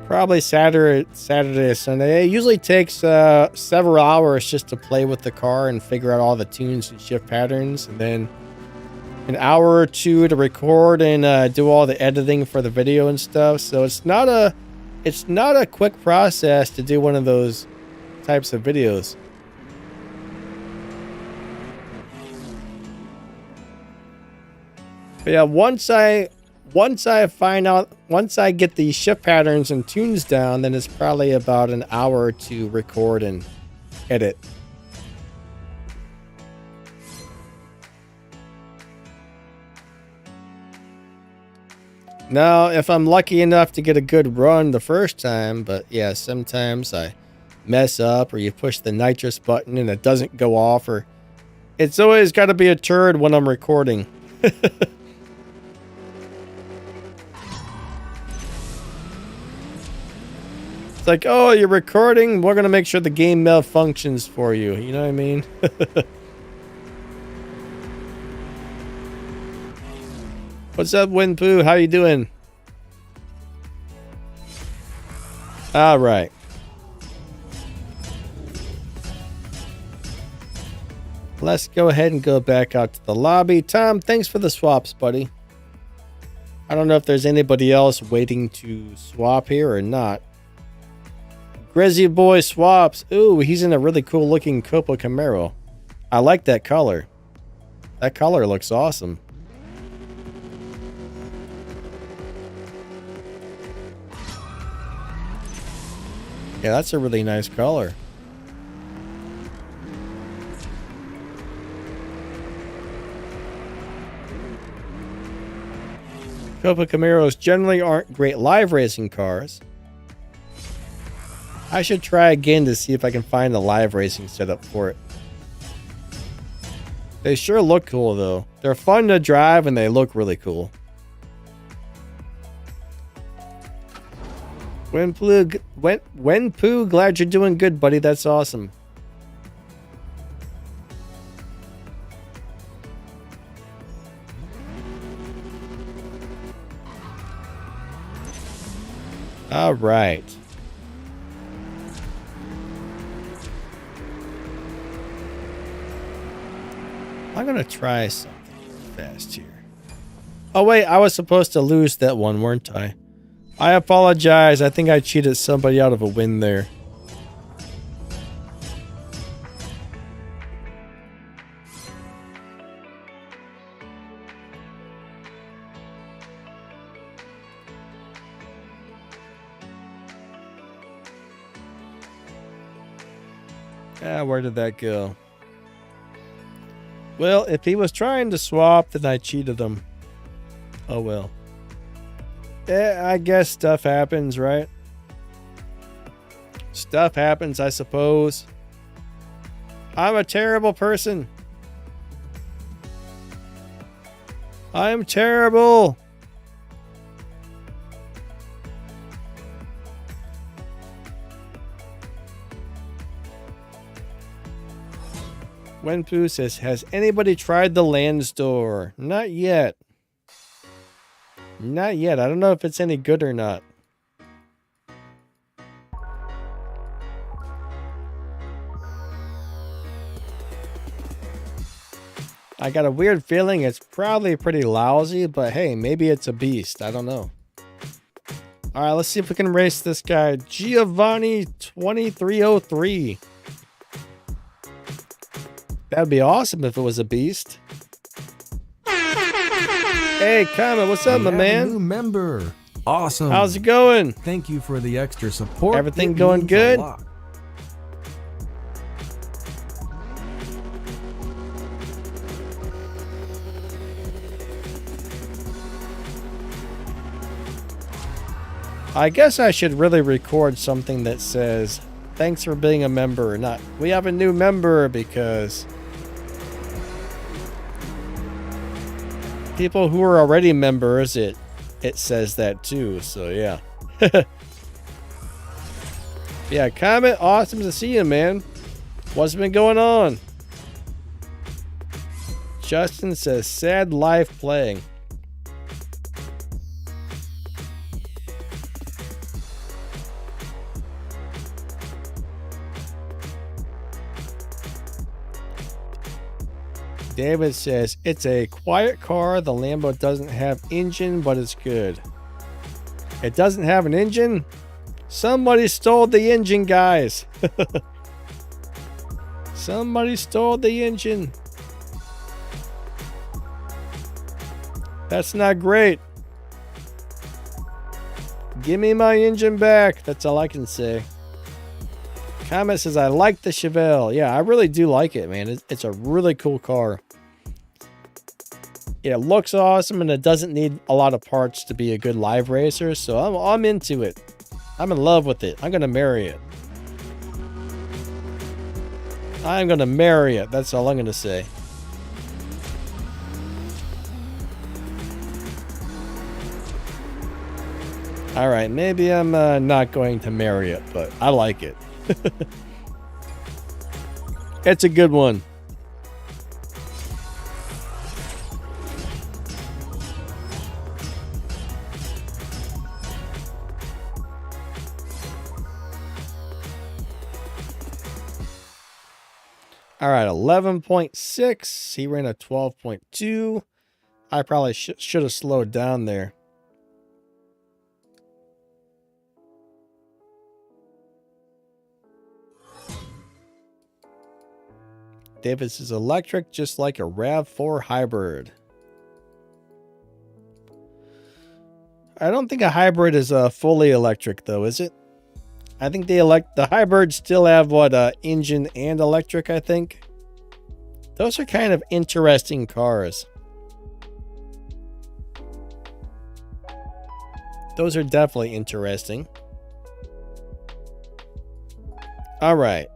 Probably Saturday or Sunday. It usually takes several hours just to play with the car and figure out all the tunes and shift patterns. And then an hour or two to record and do all the editing for the video and stuff. So it's not a quick process to do one of those types of videos. But yeah, once I get the shift patterns and tunes down, then it's probably about an hour to record and edit. Now, if I'm lucky enough to get a good run the first time, but yeah, sometimes I mess up, or you push the nitrous button and it doesn't go off, or it's always got to be a turd when I'm recording. It's like, oh, you're recording? We're going to make sure the game malfunctions for you. You know what I mean? What's up, Winpoo? How you doing? All right. Let's go ahead and go back out to the lobby. Tom, thanks for the swaps, buddy. I don't know if there's anybody else waiting to swap here or not. Grizzly Boy swaps. Ooh, he's in a really cool looking Copa Camaro. I like that color. That color looks awesome. Yeah, that's a really nice color. Copa Camaros generally aren't great live racing cars. I should try again to see if I can find a live racing setup for it. They sure look cool though. They're fun to drive and they look really cool. Wenpoo, glad you're doing good, buddy. That's awesome. All right. I'm going to try something fast here. Oh, wait. I was supposed to lose that one, weren't I? I apologize. I think I cheated somebody out of a win there. Ah, where did that go? Well, if he was trying to swap, then I cheated him. Oh, well. I guess stuff happens, right? Stuff happens, I suppose. I'm a terrible person. I'm terrible. Wenpoo says, has anybody tried the land store? Not yet. Not yet. I don't know if it's any good or not. I got a weird feeling it's probably pretty lousy, but hey, maybe it's a beast. I don't know. All right, let's see if we can race this guy. Giovanni 2303. That'd be awesome if it was a beast. Hey, Comet, what's up, my man? New member. Awesome. How's it going? Thank you for the extra support. Everything going good? I guess I should really record something that says, thanks for being a member, not, we have a new member, because people who are already members, it says that too, so yeah. Yeah, Comet, awesome to see you, man. What's been going on? Justin says, sad life playing. David says, it's a quiet car. The Lambo doesn't have engine, but it's good. It doesn't have an engine? Somebody stole the engine, guys. Somebody stole the engine. That's not great. Give me my engine back. That's all I can say. Comment says, I like the Chevelle. Yeah, I really do like it, man. It's a really cool car. It looks awesome, and it doesn't need a lot of parts to be a good live racer. So I'm into it. I'm in love with it. I'm going to marry it. I'm going to marry it. That's all I'm going to say. All right, maybe I'm not going to marry it, but I like it. It's a good one. All right, 11.6. He ran a 12.2. I probably should have slowed down there. Davis is electric, just like a RAV4 hybrid. I don't think a hybrid is fully electric, though, is it? I think the hybrids still have what, engine and electric, I think. Those are kind of interesting cars. Those are definitely interesting. All right.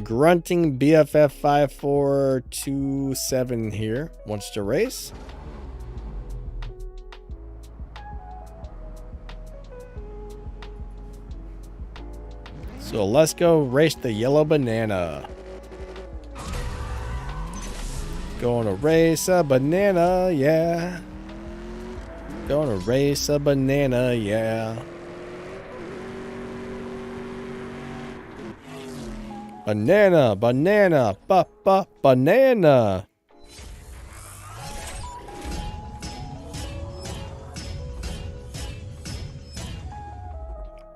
Grunting BFF 5427 here wants to race. So let's go race the yellow banana. Going to race a banana, yeah. Going to race a banana, yeah. Banana, banana, banana.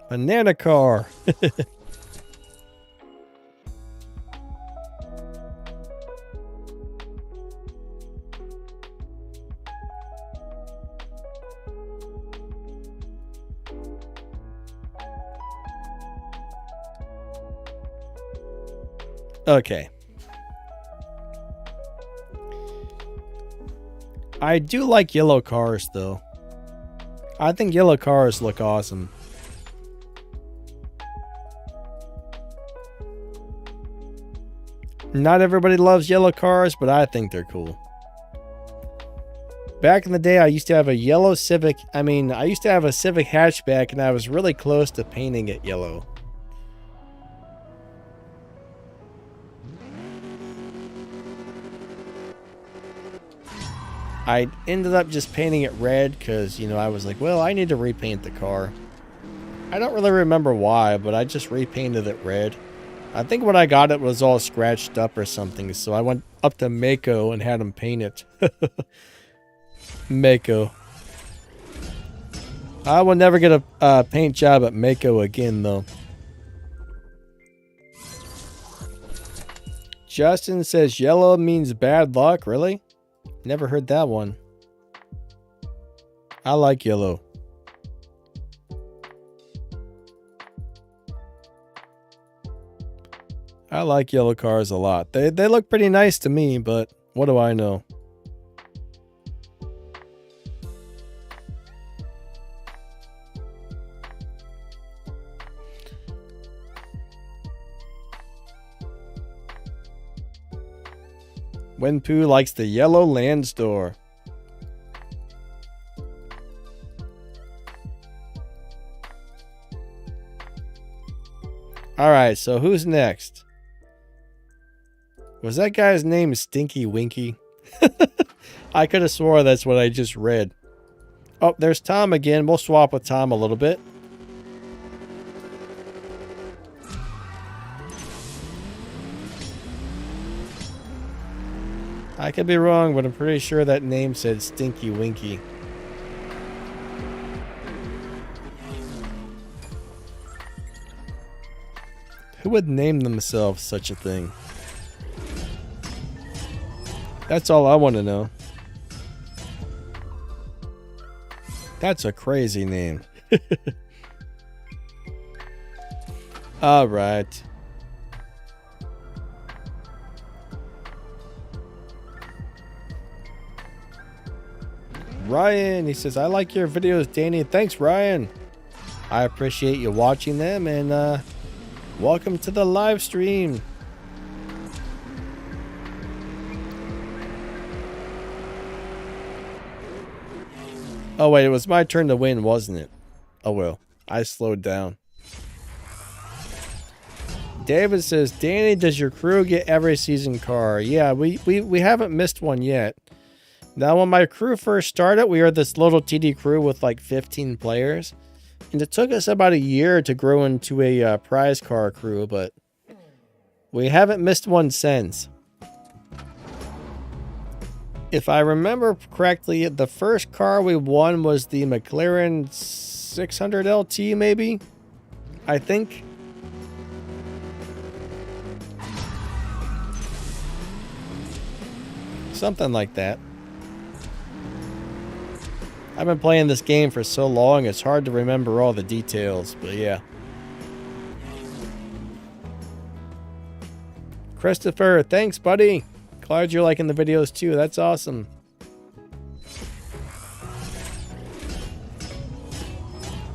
Banana car. Okay. I do like yellow cars, though. I think yellow cars look awesome. Not everybody loves yellow cars, but I think they're cool. Back in the day, I used to have a yellow Civic. I used to have a Civic hatchback, and I was really close to painting it yellow. I ended up just painting it red because, I was like, well, I need to repaint the car. I don't really remember why, but I just repainted it red. I think when I got it was all scratched up or something, so I went up to Mako and had him paint it. Mako. I will never get a paint job at Mako again, though. Justin says yellow means bad luck. Really? Never heard that one. I like yellow. I like yellow cars a lot. They look pretty nice to me, but what do I know? Wenpoo likes the yellow Landstor. Alright, so who's next? Was that guy's name Stinky Winky? I could have swore that's what I just read. Oh, there's Tom again. We'll swap with Tom a little bit. I could be wrong, but I'm pretty sure that name said Stinky Winky. Who would name themselves such a thing? That's all I want to know. That's a crazy name. All right. Ryan, he says, I like your videos, Danny. Thanks, Ryan. I appreciate you watching them, and welcome to the live stream. Oh, wait, it was my turn to win, wasn't it? Oh, well, I slowed down. David says, Danny, does your crew get every season car? Yeah, we haven't missed one yet. Now, when my crew first started, we were this little TD crew with like 15 players. And it took us about a year to grow into a prize car crew, but we haven't missed one since. If I remember correctly, the first car we won was the McLaren 600 LT, maybe? I think. Something like that. I've been playing this game for so long, it's hard to remember all the details, but yeah. Christopher, thanks, buddy. Glad you're liking the videos too. That's awesome.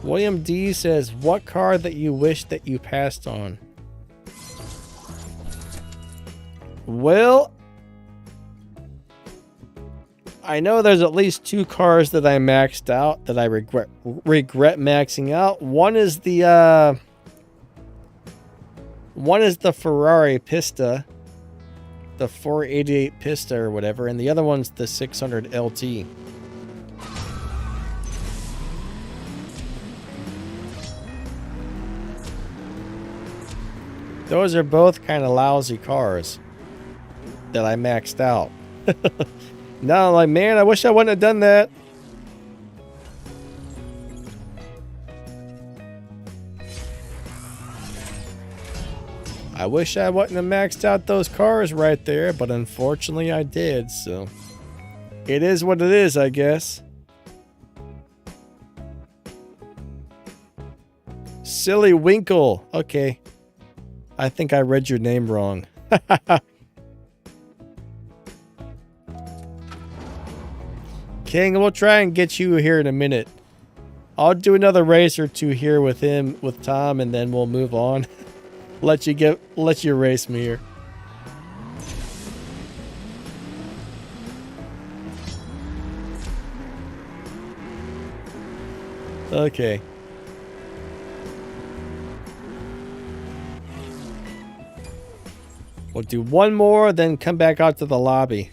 William D says, what car that you wish that you passed on? Well, I know there's at least two cars that I maxed out that I regret maxing out. One is the Ferrari Pista, the 488 Pista or whatever, and the other one's the 600 LT. Those are both kind of lousy cars that I maxed out. Now I'm like, man, I wish I wouldn't have done that. I wish I wouldn't have maxed out those cars right there, but unfortunately I did, so it is what it is, I guess. Silly Winkle. Okay. I think I read your name wrong. King, we'll try and get you here in a minute. I'll do another race or two here with him, with Tom, and then we'll move on. let you race me here. Okay. We'll do one more, then come back out to the lobby.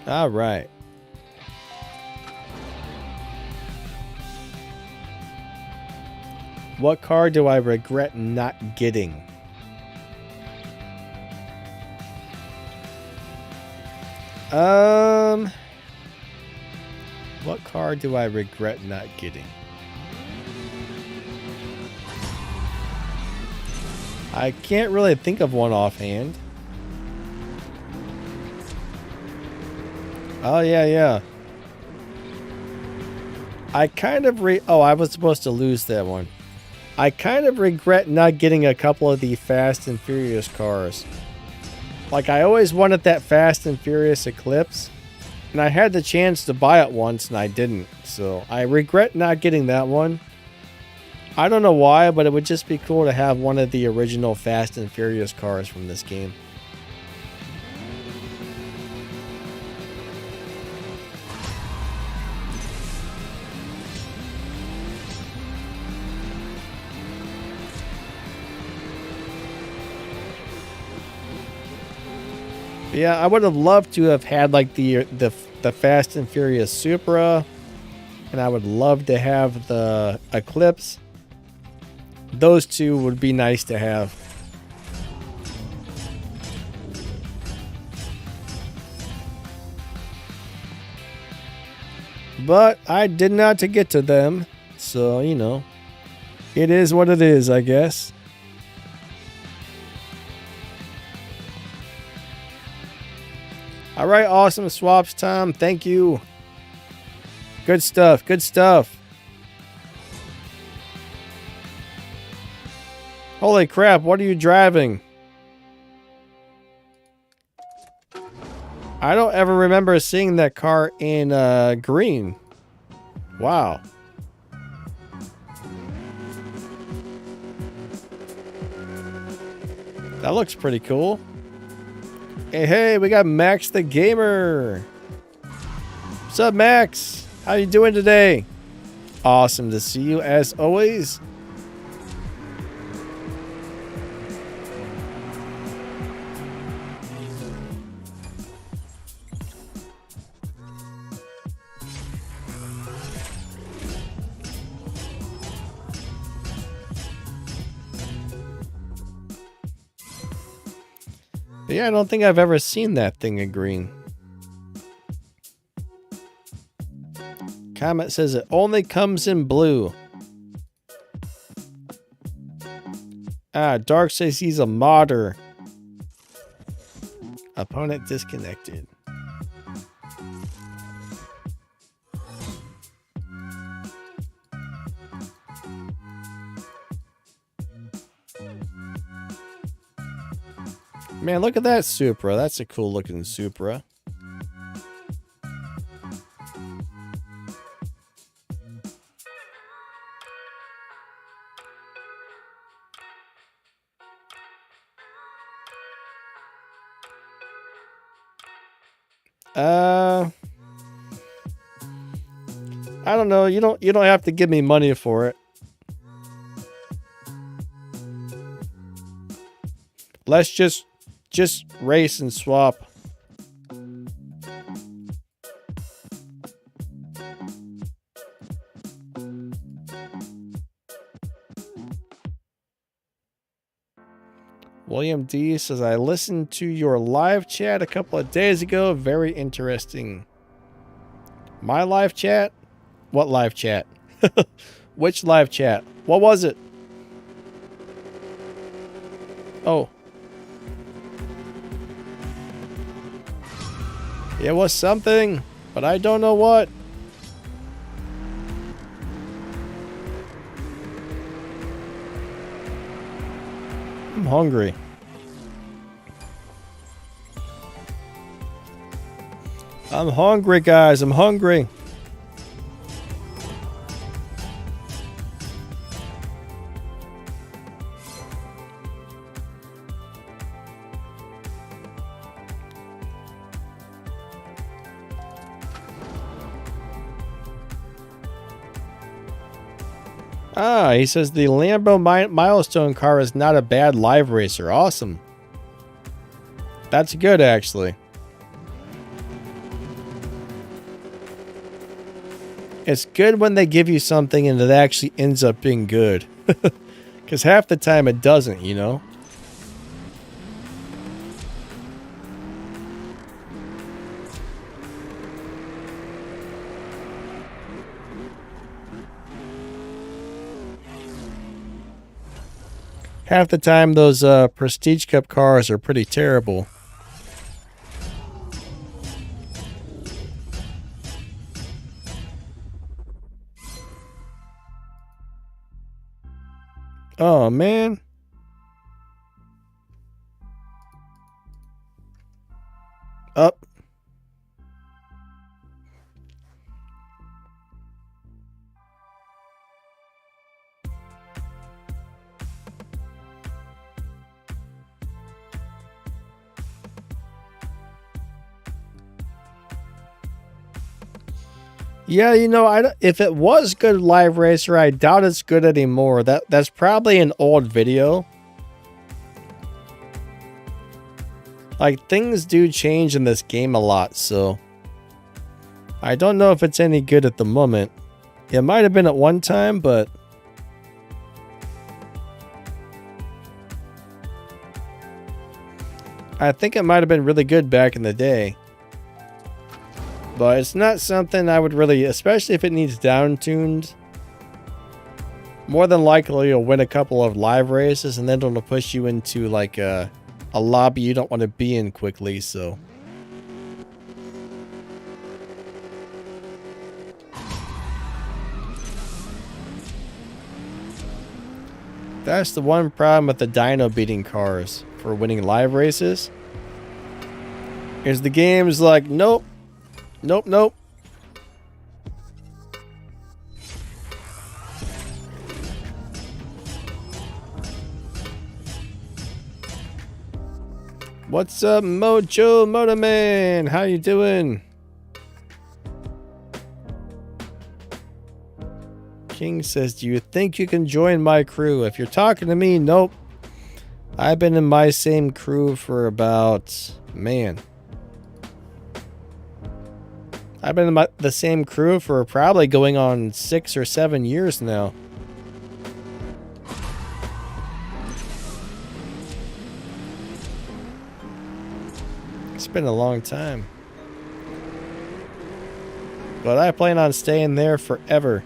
All right. What car do I regret not getting? What car do I regret not getting? I can't really think of one offhand. Oh, yeah. I kind of oh, I was supposed to lose that one. I kind of regret not getting a couple of the Fast and Furious cars. Like, I always wanted that Fast and Furious Eclipse, and I had the chance to buy it once, and I didn't. So, I regret not getting that one. I don't know why, but it would just be cool to have one of the original Fast and Furious cars from this game. Yeah, I would have loved to have had like the Fast and Furious Supra, and I would love to have the Eclipse. Those two would be nice to have. But I did not to get to them, so you know, it is what it is, I guess. All right, awesome swaps, Tom. Thank you. Good stuff. Good stuff. Holy crap, what are you driving? I don't ever remember seeing that car in green. Wow. That looks pretty cool. Hey, we got Max the Gamer. What's up, Max? How you doing today? Awesome to see you as always. Yeah, I don't think I've ever seen that thing in green. Comment says it only comes in blue. Dark says he's a modder. Opponent disconnected. Man, look at that Supra. That's a cool looking Supra. I don't know. You don't have to give me money for it. Let's just race and swap. William D says, I listened to your live chat a couple of days ago. Very interesting. My live chat? What live chat? Which live chat? What was it? Oh. It was something, but I don't know what. I'm hungry. I'm hungry, guys. I'm hungry. He says the Lambo Milestone car is not a bad live racer. Awesome. That's good, actually. It's good when they give you something and it actually ends up being good. Because half the time it doesn't, you know? Half the time, those Prestige Cup cars are pretty terrible. Oh, man. Up. Yeah, you know, if it was good live racer, I doubt it's good anymore. That's probably an old video. Like, things do change in this game a lot, so I don't know if it's any good at the moment. It might have been at one time, but I think it might have been really good back in the day. But it's not something I would really, especially if it needs down-tuned. More than likely, you'll win a couple of live races, and then it'll push you into like a lobby you don't want to be in quickly, so. That's the one problem with the dyno beating cars for winning live races. Is the game's like, nope, nope, nope. What's up, Mojo Motoman? How you doing? King says, do you think you can join my crew? If you're talking to me, nope. I've been in my same crew for about, man. I've been in the same crew for probably going on 6 or 7 years now. It's been a long time. But I plan on staying there forever.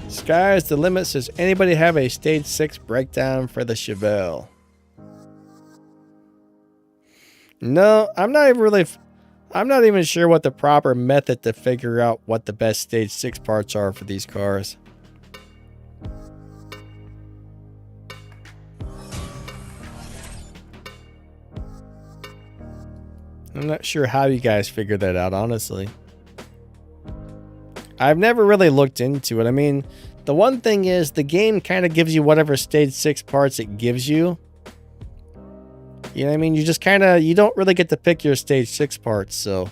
Sky's the limit. Says, anybody have a stage 6 breakdown for the Chevelle? No, I'm not even sure what the proper method to figure out what the best stage 6 parts are for these cars. I'm not sure how you guys figure that out, honestly. I've never really looked into it. I mean, the one thing is the game kind of gives you whatever stage 6 parts it gives you. You know what I mean? You just kind of, you don't really get to pick your stage 6 parts, so.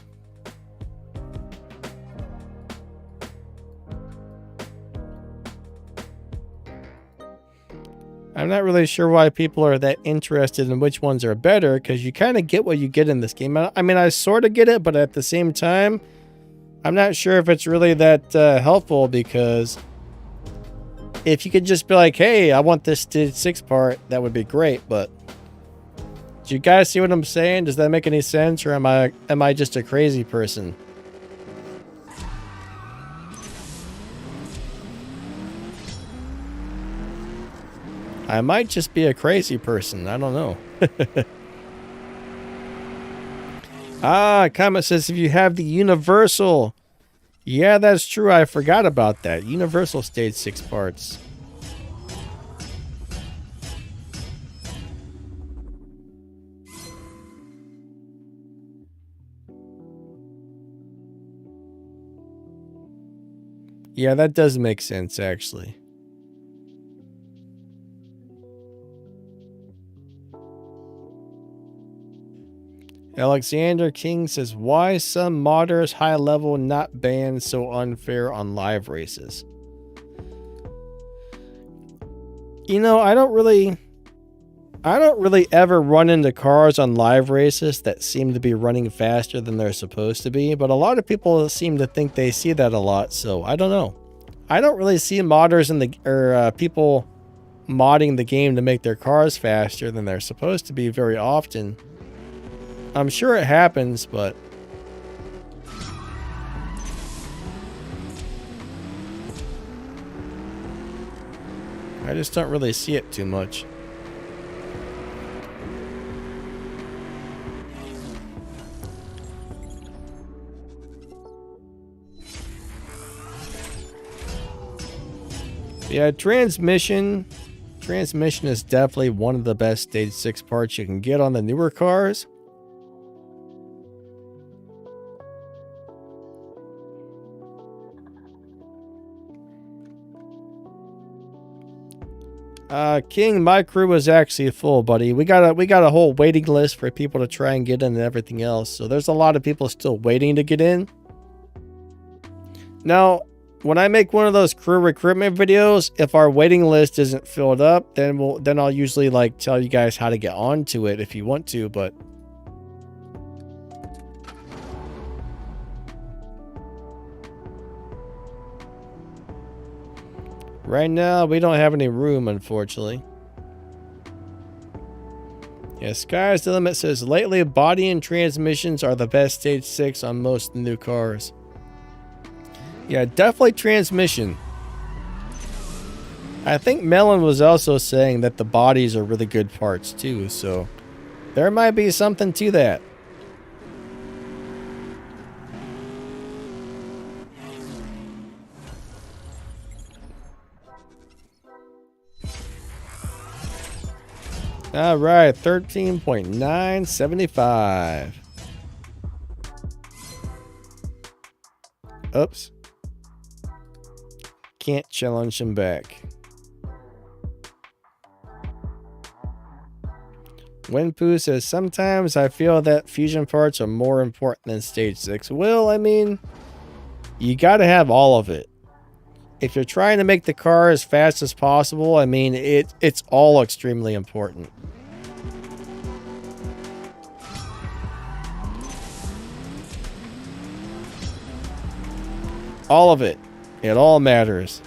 I'm not really sure why people are that interested in which ones are better, because you kind of get what you get in this game. I mean, I sort of get it, but at the same time, I'm not sure if it's really that helpful, because if you could just be like, hey, I want this stage 6 part, that would be great, but do you guys see what I'm saying? Does that make any sense, or am I just a crazy person? I might just be a crazy person. I don't know. Comment says, if you have the Universal. Yeah, that's true. I forgot about that. Universal stage 6 parts. Yeah, that does make sense, actually. Alexander King says, why some modders high level not banned, so unfair on live races? You know, I don't really ever run into cars on live races that seem to be running faster than they're supposed to be, but a lot of people seem to think they see that a lot, so I don't know. I don't really see modders people modding the game to make their cars faster than they're supposed to be very often. I'm sure it happens, but I just don't really see it too much. Yeah, transmission is definitely one of the best stage 6 parts you can get on the newer cars. King, my crew was actually full, buddy. We got a whole waiting list for people to try and get in and everything else. So there's a lot of people still waiting to get in. Now, when I make one of those crew recruitment videos, if our waiting list isn't filled up, then I'll usually like tell you guys how to get onto it if you want to, but right now we don't have any room, unfortunately. Yeah, sky's the limit says lately body and transmissions are the best stage 6 on most new cars. Yeah, definitely transmission. I think Melon was also saying that the bodies are really good parts too, so there might be something to that. All right, 13.975. Oops. Can't challenge him back. Winpoo says, sometimes I feel that fusion parts are more important than stage 6. Well, I mean, you gotta have all of it. If you're trying to make the car as fast as possible, I mean, it's all extremely important. All of it. It all matters.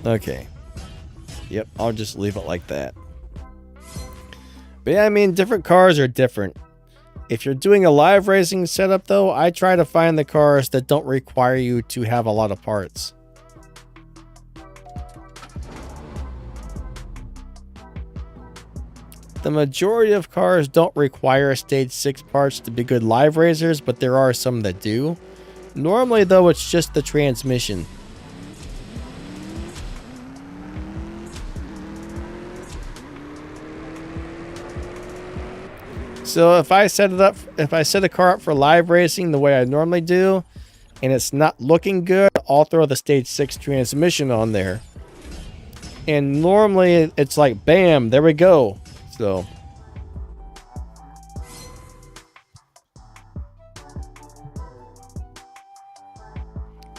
Okay. Yep, I'll just leave it like that. But yeah, I mean, different cars are different. If you're doing a live racing setup, though, I try to find the cars that don't require you to have a lot of parts. The majority of cars don't require stage 6 parts to be good live racers, but there are some that do. Normally, though, it's just the transmission. So if I set a car up for live racing the way I normally do, and it's not looking good, I'll throw the stage 6 transmission on there. And normally it's like, bam, there we go. So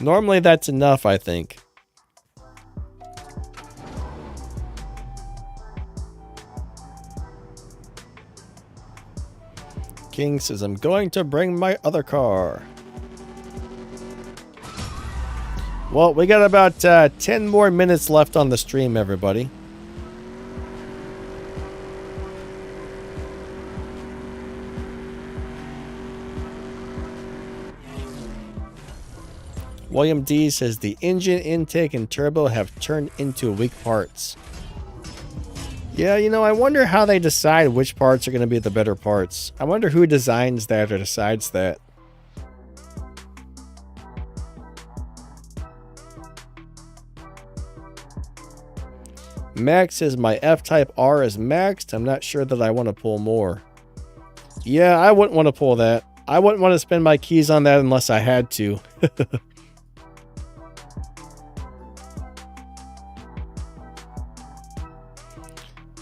normally that's enough, I think. King says, I'm going to bring my other car. Well, we got about 10 more minutes left on the stream, everybody. William D says, the engine intake and turbo have turned into weak parts. Yeah, you know, I wonder how they decide which parts are going to be the better parts. I wonder who designs that or decides that. Max says, my F-Type R is maxed. I'm not sure that I want to pull more. Yeah, I wouldn't want to pull that. I wouldn't want to spend my keys on that unless I had to.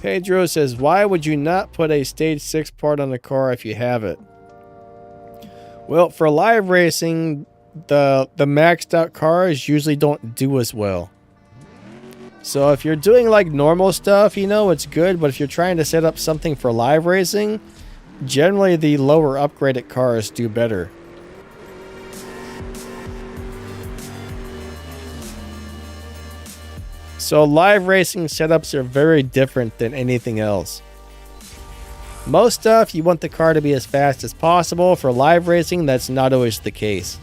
Pedro says, why would you not put a stage 6 part on the car if you have it? Well, for live racing, the maxed out cars usually don't do as well. So if you're doing like normal stuff, you know, it's good. But if you're trying to set up something for live racing, generally the lower upgraded cars do better. So live racing setups are very different than anything else. Most stuff, you want the car to be as fast as possible. For live racing, that's not always the case.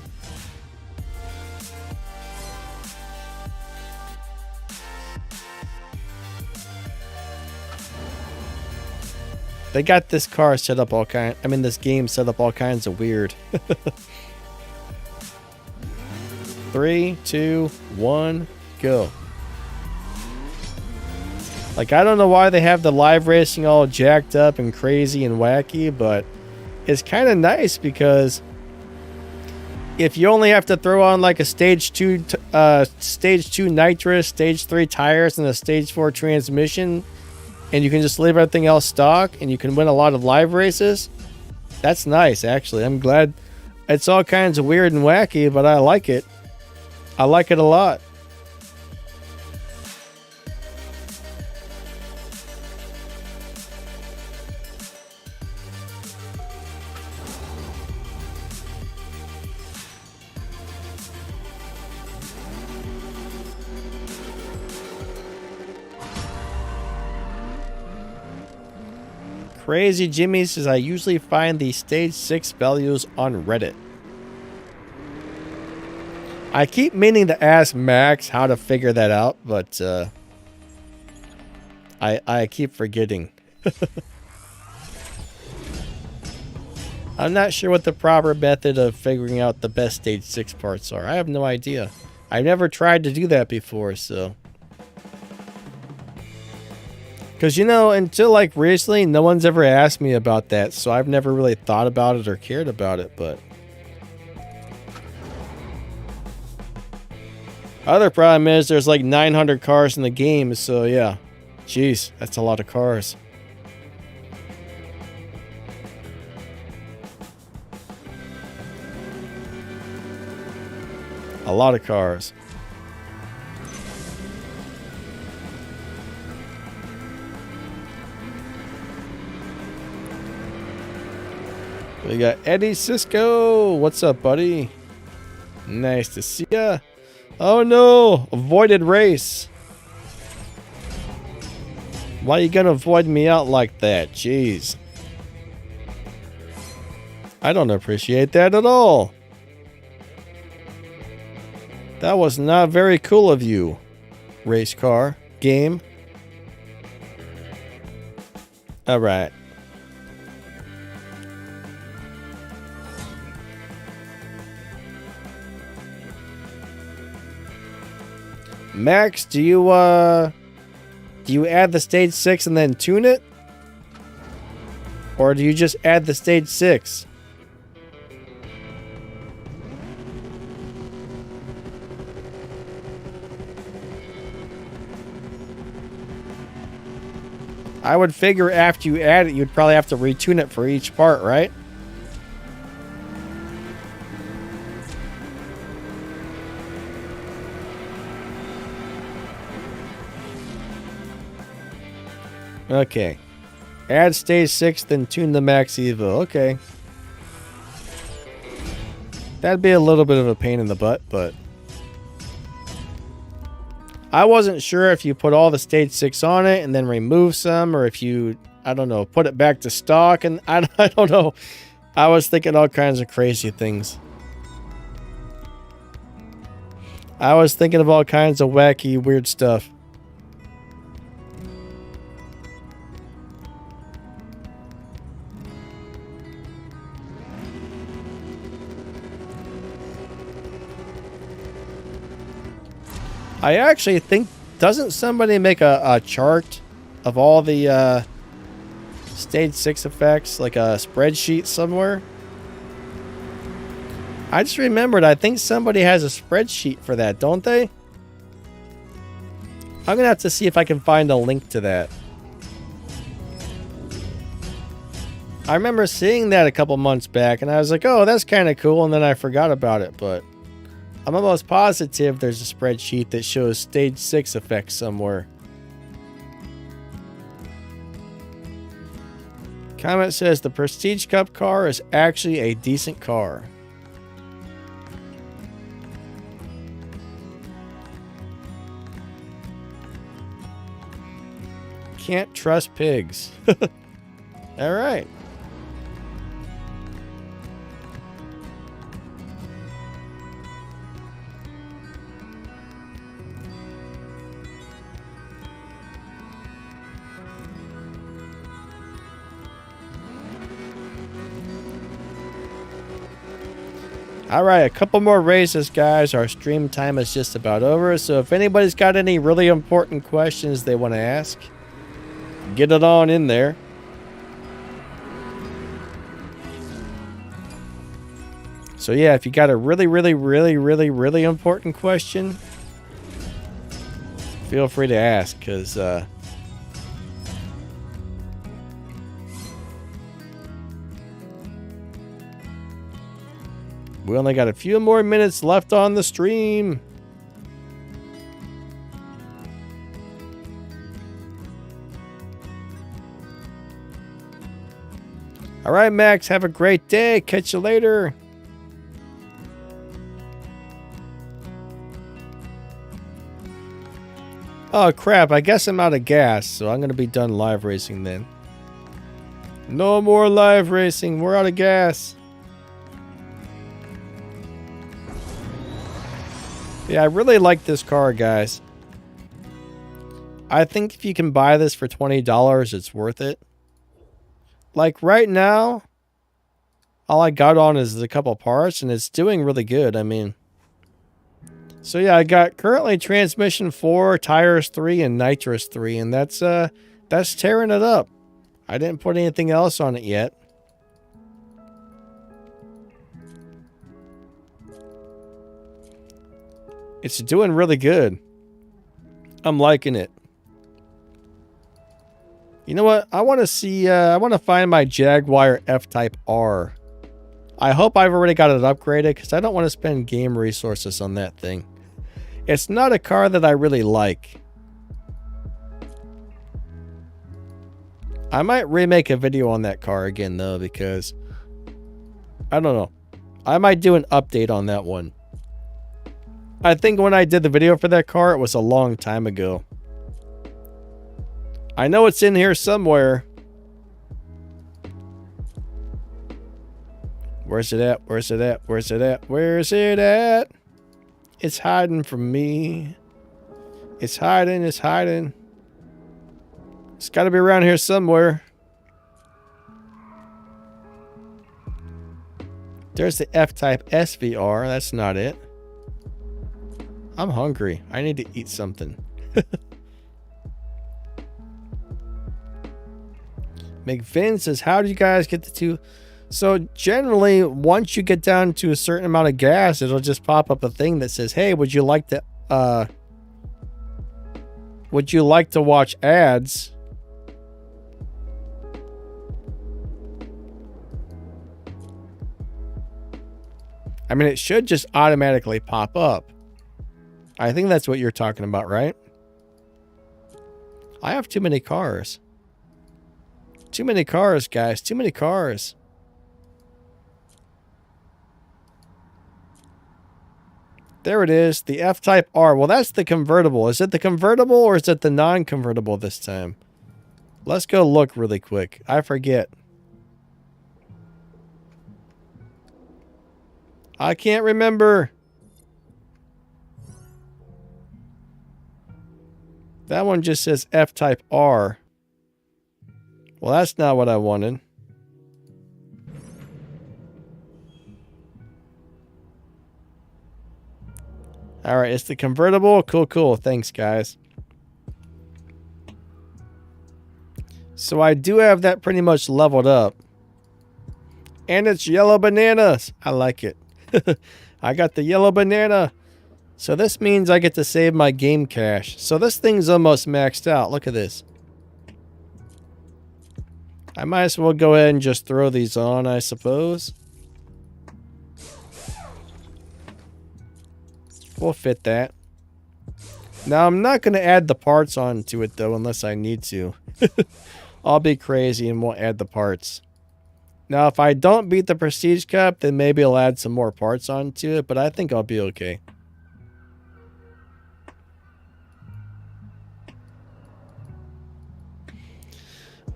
They got this car set up this game set up all kinds of weird. 3, 2, 1, go. Like, I don't know why they have the live racing all jacked up and crazy and wacky, but it's kind of nice because if you only have to throw on like a stage 2 nitrous, stage 3 tires, and a stage 4 transmission, and you can just leave everything else stock, and you can win a lot of live races, that's nice, actually. I'm glad. It's all kinds of weird and wacky, but I like it. I like it a lot. Crazy Jimmy says, I usually find the stage 6 values on Reddit. I keep meaning to ask Max how to figure that out, but I keep forgetting. I'm not sure what the proper method of figuring out the best stage 6 parts are. I have no idea. I've never tried to do that before, so... Because, you know, until like recently, no one's ever asked me about that, so I've never really thought about it or cared about it, but... Other problem is there's like 900 cars in the game, so yeah. Jeez, that's a lot of cars. A lot of cars. We got Eddie Cisco. What's up, buddy? Nice to see ya. Oh no, avoided race. Why you gonna avoid me out like that? Jeez. I don't appreciate that at all. That was not very cool of you, race car game. All right. Max, do you add the stage 6 and then tune it? Or do you just add the stage 6? I would figure after you add it, you'd probably have to retune it for each part, right? Okay. Add stage 6, then tune the max evo. Okay. That'd be a little bit of a pain in the butt, but... I wasn't sure if you put all the stage 6 on it and then remove some, or if you, I don't know, put it back to stock, and I don't know. I was thinking all kinds of crazy things. I was thinking of all kinds of wacky, weird stuff. I actually think, doesn't somebody make a chart of all the stage 6 effects, like a spreadsheet somewhere? I just remembered, I think somebody has a spreadsheet for that, don't they? I'm gonna have to see if I can find a link to that. I remember seeing that a couple months back, and I was like, oh, that's kind of cool, and then I forgot about it, but... I'm almost positive there's a spreadsheet that shows stage 6 effects somewhere. Comment says the Prestige Cup car is actually a decent car. Can't trust pigs. All right. Alright, a couple more races, guys. Our stream time is just about over. So if anybody's got any really important questions they want to ask, get it on in So So yeah, if you got a really important question, feel free to ask, because we only got a few more minutes left on the stream. All right, Max, have a great day. Catch you later. Oh, crap. I guess I'm out of gas, so I'm going to be done live racing then. No more live racing. We're out of gas. Yeah, I really like this car, guys. I think if you can buy this for $20, it's worth it. Like right now, all I got on is a couple parts, and it's doing really good. I mean, so yeah, I got currently transmission 4, tires 3, and nitrous 3, and that's tearing it up. I didn't put anything else on it yet. It's doing really good. I'm liking it. You know what? I want to see, I want to find my Jaguar F-Type R. I hope I've already got it upgraded, because I don't want to spend game resources on that thing. It's not a car that I really like. I might remake a video on that car again, though, because I don't know. I might do an update on that one. I think when I did the video for that car, it was a long time ago. I know it's in here somewhere. Where's it at? Where's it at? Where's it at? Where's it at? It's hiding from me. It's hiding. It's hiding. It's got to be around here somewhere. There's the F-Type SVR. That's not it. I'm hungry. I need to eat something. McVin says, how do you guys get the two? So generally, once you get down to a certain amount of gas, it'll just pop up a thing that says, hey, would you like to watch ads? I mean, it should just automatically pop up. I think that's what you're talking about, right? I have too many cars. Too many cars, guys. Too many cars. There it is. The F-Type R. Well, that's the convertible. Is it the convertible or is it the non-convertible this time? Let's go look really quick. I forget. I can't remember. That one just says F-Type R. Well, that's not what I wanted. All right, it's the convertible. Cool, cool. Thanks, guys. So I do have that pretty much leveled up. And it's yellow bananas. I like it. I got the yellow banana. So this means I get to save my game cache. So this thing's almost maxed out. Look at this. I might as well go ahead and just throw these on, I suppose. We'll fit that. Now, I'm not going to add the parts onto it, though, unless I need to. I'll be crazy and won't add the parts. Now, if I don't beat the Prestige Cup, then maybe I'll add some more parts onto it, but I think I'll be okay.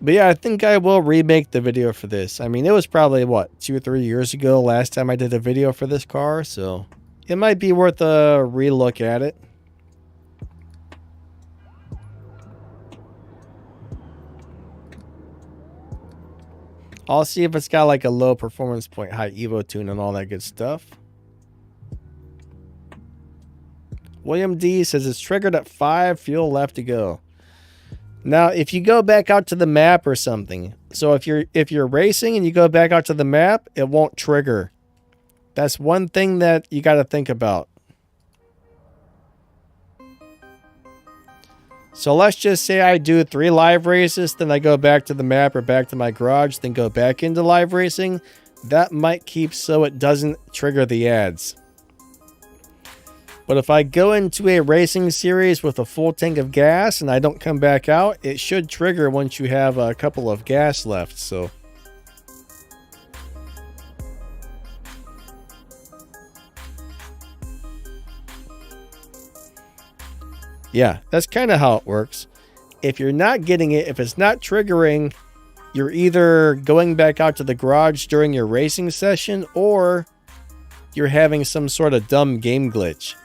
But yeah, I think I will remake the video for this. I mean, it was probably, what, 2 or 3 years ago last time I did a video for this car, so it might be worth a relook at it. I'll see if it's got like a low performance point, high Evo tune, and all that good stuff. William D says it's triggered at 5, fuel left to go. Now, if you go back out to the map or something, so if you're racing and you go back out to the map, it won't trigger. That's one thing that you got to think about. So let's just say I do 3 live races, then I go back to the map or back to my garage, then go back into live racing. That might keep so it doesn't trigger the ads. But if I go into a racing series with a full tank of gas and I don't come back out, it should trigger once you have a couple of gas left. So yeah, that's kind of how it works. If you're not getting it, if it's not triggering, you're either going back out to the garage during your racing session or you're having some sort of dumb game glitch.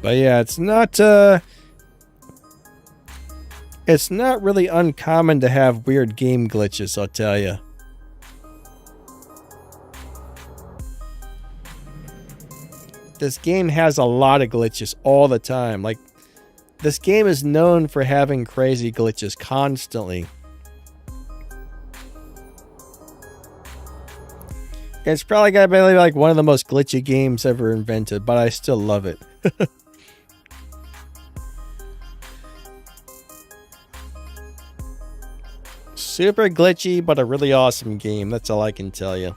But yeah, it's not really uncommon to have weird game glitches, I'll tell you. This game has a lot of glitches all the time. Like, this game is known for having crazy glitches constantly. It's probably got to be like one of the most glitchy games ever invented, but I still love it. Super glitchy, but a really awesome game. That's all I can tell you.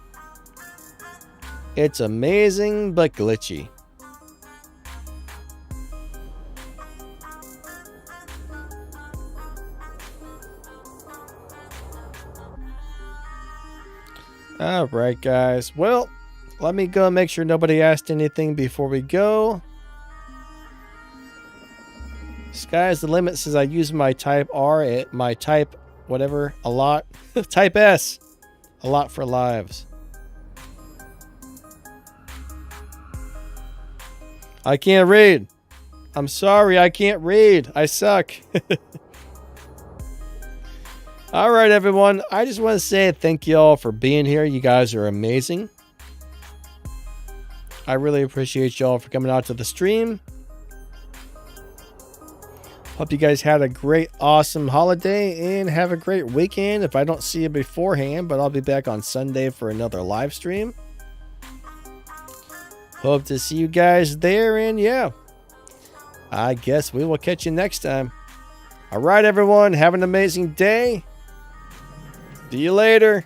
It's amazing, but glitchy. Alright, guys. Well, let me go make sure nobody asked anything before we go. Sky's the limit says I use my type R at my type whatever a lot. Type S a lot for lives. I can't read. I'm sorry, I can't read. I suck. All right, everyone. I just want to say thank you all for being here. You guys are amazing. I really appreciate y'all for coming out to the stream. Hope you guys had a great, awesome holiday and have a great weekend. If I don't see you beforehand, but I'll be back on Sunday for another live stream. Hope to see you guys there, and yeah, I guess we will catch you next time. All right, everyone, have an amazing day. See you later.